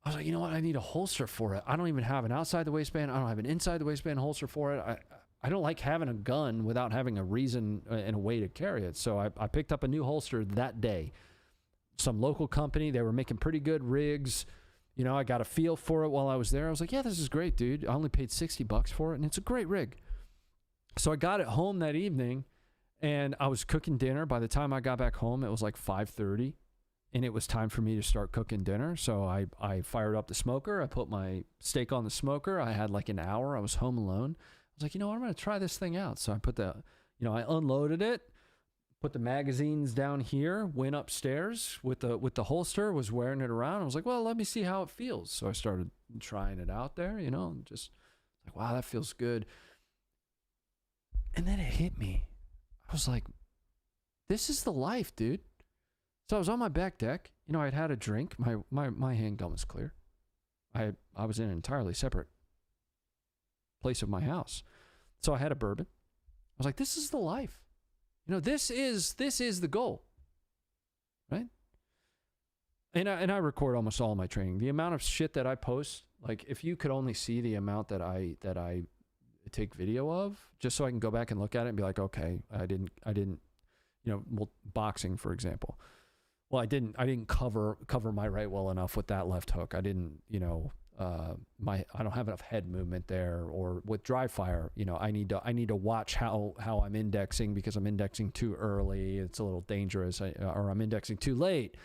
I was like, you know what? I need a holster for it. I don't even have an outside the waistband. I don't have an inside the waistband holster for it. I don't like having a gun without having a reason and a way to carry it. So I picked up a new holster that day. Some local company, they were making pretty good rigs. You know, I got a feel for it while I was there. I was like, yeah, this is great, dude. I only paid $60 for it, and it's a great rig. So I got it home that evening, and I was cooking dinner. By the time I got back home, it was like 5:30, and it was time for me to start cooking dinner. So I fired up the smoker. I put my steak on the smoker. I had like an hour. I was home alone. I was like, you know what? I'm going to try this thing out. So I put I unloaded it. Put the magazines down here, went upstairs with the holster, was wearing it around. I was like, well, let me see how it feels. So I started trying it out there, and just like, wow, that feels good. And then it hit me. I was like, this is the life, dude. So I was on my back deck. I'd had a drink. My handgun was clear. I was in an entirely separate place of my house. So I had a bourbon. I was like, this is the life. This is the goal, right? And I record almost all my training. The amount of shit that I post, like if you could only see the amount that I take video of, just so I can go back and look at it and be like, okay, I didn't, boxing, for example. Well, I didn't cover my right well enough with that left hook. I didn't, I don't have enough head movement there. Or with dry fire, I need to watch how I'm indexing, because I'm indexing too early. It's a little dangerous, or I'm indexing too late.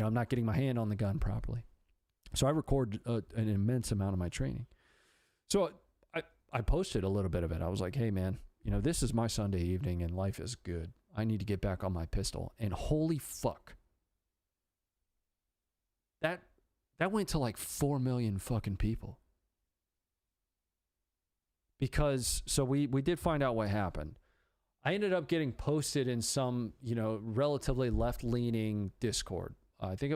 I'm not getting my hand on the gun properly. So I record an immense amount of my training. So I posted a little bit of it. I was like, hey man, this is my Sunday evening and life is good. I need to get back on my pistol. And holy fuck, that went to like 4 million fucking people. Because, so we did find out what happened. I ended up getting posted in some, relatively left-leaning Discord. I think,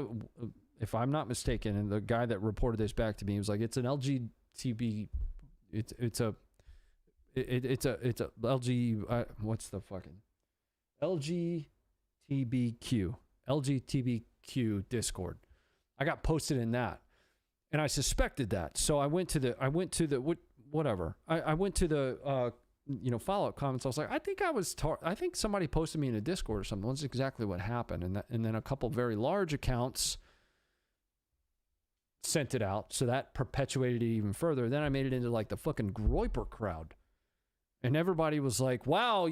if I'm not mistaken, and the guy that reported this back to me was like, it's an LGBT, it's a LG, what's the fucking, LGBTQ Discord. I got posted in that, and I suspected that. So I went to the follow-up comments. I was like, I think somebody posted me in a Discord or something. That's exactly what happened. And then a couple very large accounts sent it out. So that perpetuated it even further. Then I made it into like the fucking Groyper crowd. And everybody was like, wow,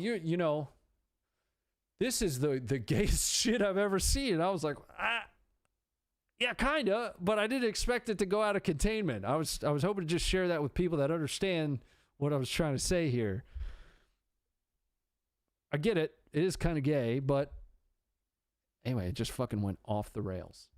this is the gayest shit I've ever seen. And I was like, yeah, kinda, but I didn't expect it to go out of containment. I was hoping to just share that with people that understand what I was trying to say here. I get it. It is kind of gay, but anyway, it just fucking went off the rails.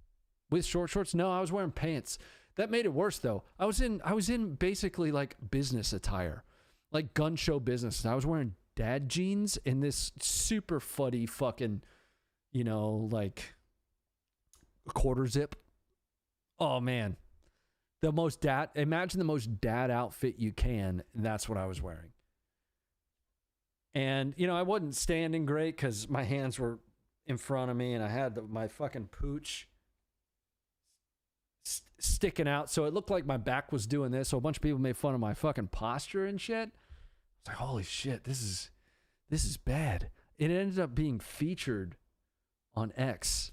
With short shorts? No, I was wearing pants. That made it worse though. I was in basically like business attire, like gun show business. I was wearing dad jeans and this super fuddy fucking, like a quarter zip. Oh man. Imagine the most dad outfit you can, and that's what I was wearing. And, I wasn't standing great because my hands were in front of me, and I had my fucking pooch sticking out, so it looked like my back was doing this, so a bunch of people made fun of my fucking posture and shit. It's like, holy shit, this is bad. It ended up being featured on X.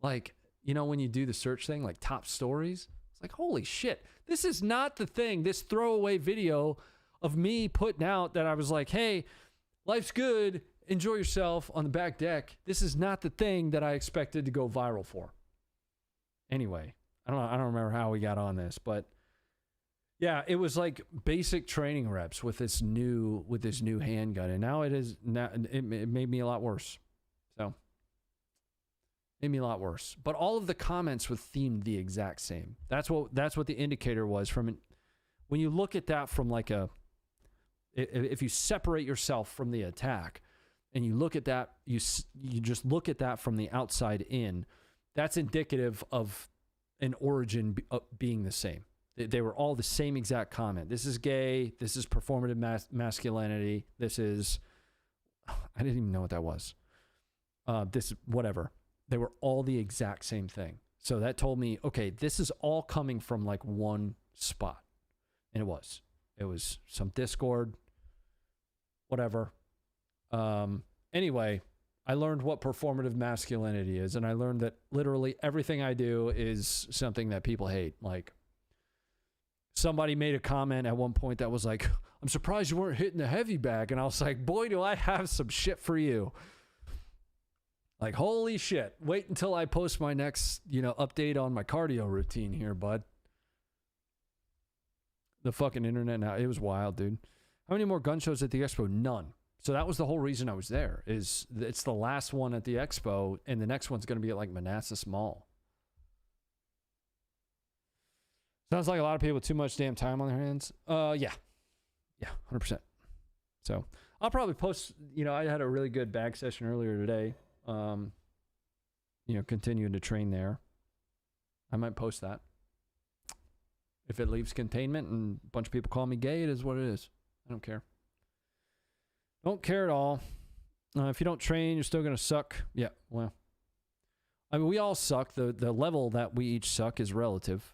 Like, when you do the search thing, like top stories, it's like, holy shit, this is not the thing. This throwaway video of me putting out that I was like, hey, life's good, enjoy yourself on the back deck. This is not the thing that I expected to go viral for. Anyway, I don't remember how we got on this, but Yeah, it was like basic training reps with this new handgun, and now it made me a lot worse. So made me a lot worse. But all of the comments were themed the exact same. That's what the indicator was from it. When you look at that from like if you separate yourself from the attack and you look at that, you just look at that from the outside in, that's indicative of an origin being the same. They were all the same exact comment. This is gay. This is performative masculinity. This is, I didn't even know what that was. This, whatever. They were all the exact same thing. So that told me, okay, this is all coming from like one spot. And it was some Discord, whatever. Anyway, I learned what performative masculinity is. And I learned that literally everything I do is something that people hate. Like, somebody made a comment at one point that was like, I'm surprised you weren't hitting the heavy bag. And I was like, boy, do I have some shit for you. Like, holy shit. Wait until I post my next, update on my cardio routine here, bud. The fucking internet now. It was wild, dude. How many more gun shows at the expo? None. So that was the whole reason I was there, is it's the last one at the expo, and the next one's going to be at like Manassas Mall. Sounds like a lot of people with too much damn time on their hands. Yeah, 100%. So I'll probably post, I had a really good bag session earlier today. Continuing to train there. I might post that. If it leaves containment and a bunch of people call me gay, it is what it is. I don't care. Don't care at all. If you don't train, you're still going to suck. Yeah, well. I mean, we all suck. The level that we each suck is relative,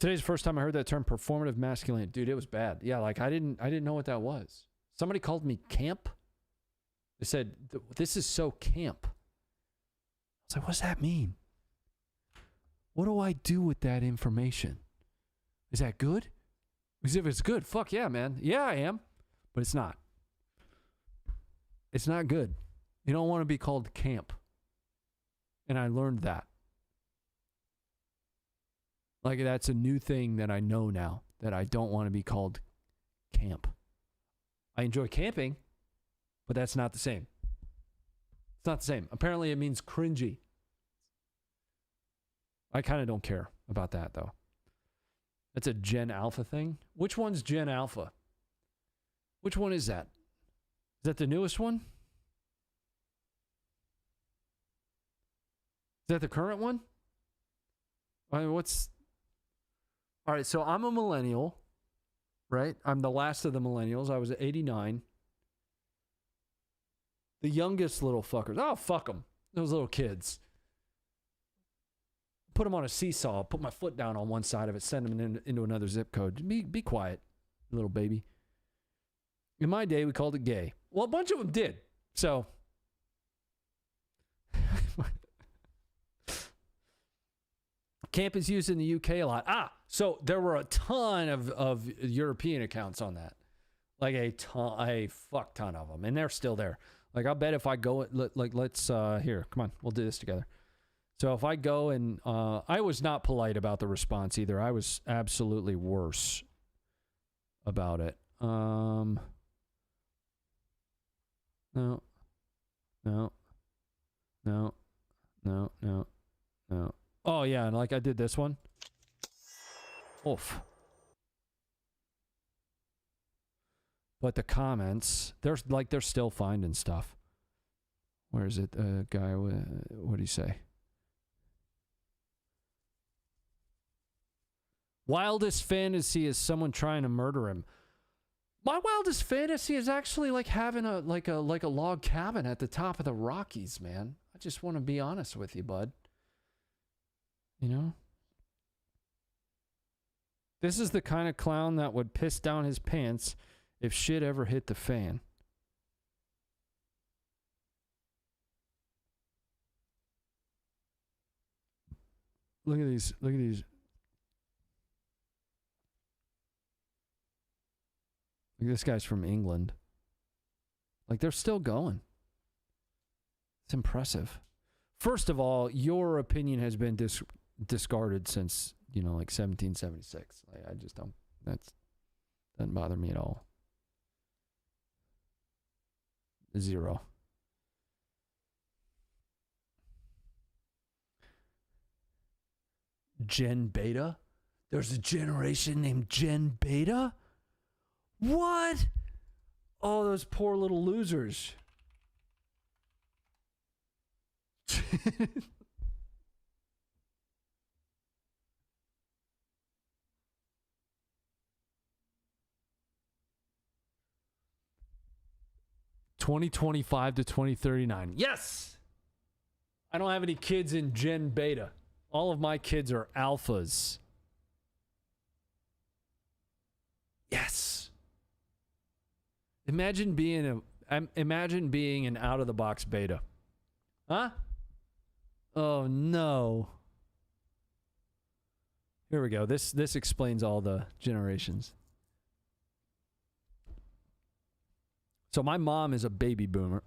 Today's the first time I heard that term, performative masculinity. Dude, it was bad. Yeah, like I didn't know what that was. Somebody called me camp. They said, this is so camp. I was like, what does that mean? What do I do with that information? Is that good? Because if it's good, fuck yeah, man. Yeah, I am. But it's not. It's not good. You don't want to be called camp. And I learned that. Like, that's a new thing that I know now, that I don't want to be called camp. I enjoy camping, but that's not the same. It's not the same. Apparently, it means cringy. I kind of don't care about that, though. That's a Gen Alpha thing. Which one's Gen Alpha? Which one is that? Is that the newest one? Is that the current one? I mean, all right, so I'm a millennial, right? I'm the last of the millennials. I was at 89. The youngest little fuckers. Oh, fuck them. Those little kids. Put them on a seesaw. Put my foot down on one side of it. Send them into another zip code. Be quiet, little baby. In my day, we called it gay. Well, a bunch of them did. So... Camp is used in the UK a lot. So there were a ton of European accounts on that. Like a fuck ton of them. And they're still there. Like, I'll bet if I go, let's, here, come on, we'll do this together. So if I go and, I was not polite about the response either. I was absolutely worse about it. No. Oh, yeah, and like I did this one. Oof. But the comments, they're still finding stuff. Where is it? Guy, what do you say? Wildest fantasy is someone trying to murder him. My wildest fantasy is actually like having a log cabin at the top of the Rockies, man. I just want to be honest with you, bud. This is the kind of clown that would piss down his pants if shit ever hit the fan. Look at these. This guy's from England. Like, they're still going. It's impressive. First of all, your opinion has been discarded since you know, like 1776. Like, I just don't, doesn't bother me at all. 0. Gen Beta? There's a generation named Gen Beta? What? Oh, those poor little losers. 2025 to 2039. Yes! I don't have any kids in Gen Beta. All of my kids are alphas. Yes. Imagine being an out of the box beta. Huh? Oh no. Here we go. This explains all the generations. So my mom is a baby boomer.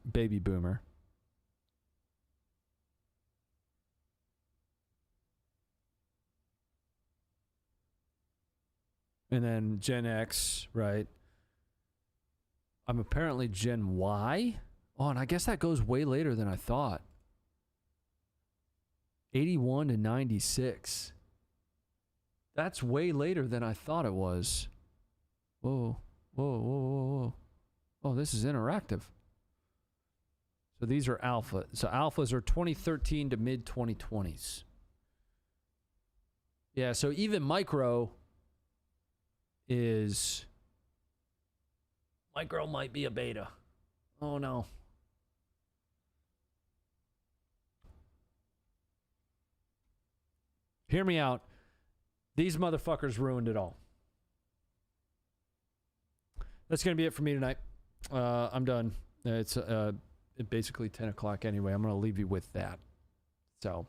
And then Gen X, right? I'm apparently Gen Y. Oh, and I guess that goes way later than I thought. 81 to 96. That's way later than I thought it was. Whoa. Oh, this is interactive. So these are alpha. So alphas are 2013 to mid 2020s. Yeah, so even micro might be a beta. Oh no. Hear me out. These motherfuckers ruined it all. That's going to be it for me tonight. I'm done. It's basically 10 o'clock anyway. I'm going to leave you with that. So,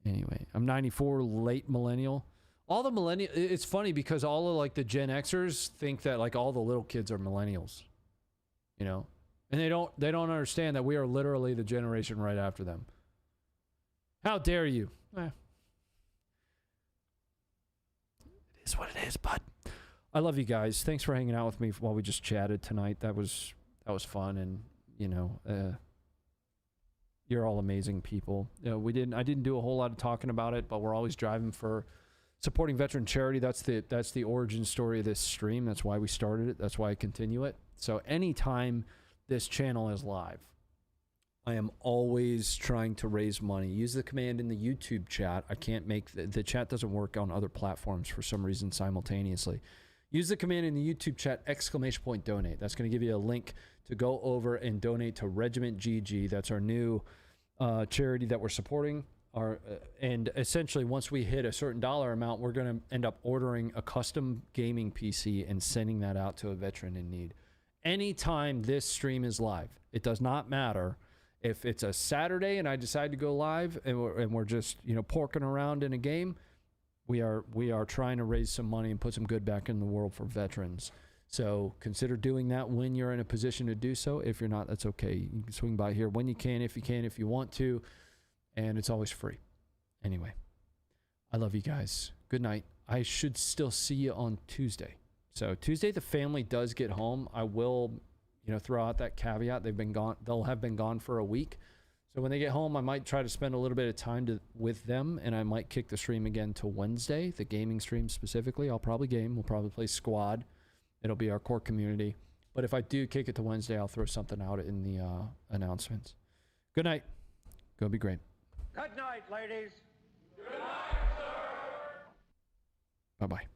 anyway, I'm 94, late millennial. All the millennial, it's funny because all of like the Gen Xers think that like all the little kids are millennials, you know, and they don't understand that we are literally the generation right after them. How dare you? It is what it is, bud. I love you guys. Thanks for hanging out with me while we just chatted tonight. That was fun, and you know, you're all amazing people. You know, I didn't do a whole lot of talking about it, but we're always driving for supporting veteran charity. That's the origin story of this stream. That's why we started it. That's why I continue it. So anytime this channel is live, I am always trying to raise money. Use the command in the YouTube chat. I can't make the chat doesn't work on other platforms for some reason simultaneously. Use the command in the YouTube chat, !donate. That's going to give you a link to go over and donate to Regiment GG. That's our new charity that we're supporting. And essentially, once we hit a certain dollar amount, we're going to end up ordering a custom gaming PC and sending that out to a veteran in need. Anytime this stream is live, it does not matter if it's a Saturday and I decide to go live and we're just, you know, porking around in a game. We are trying to raise some money and put some good back in the world for veterans. So consider doing that when you're in a position to do so. If you're not, that's okay. You can swing by here when you can, if you want to. And it's always free. Anyway, I love you guys. Good night. I should still see you on Tuesday. So Tuesday, the family does get home. I will, you know, throw out that caveat. They'll have been gone for a week. So when they get home, I might try to spend a little bit of time with them, and I might kick the stream again to Wednesday, the gaming stream specifically. I'll probably game. We'll probably play squad. It'll be our core community. But if I do kick it to Wednesday, I'll throw something out in the announcements. Good night. Go be great. Good night, ladies. Bye-bye.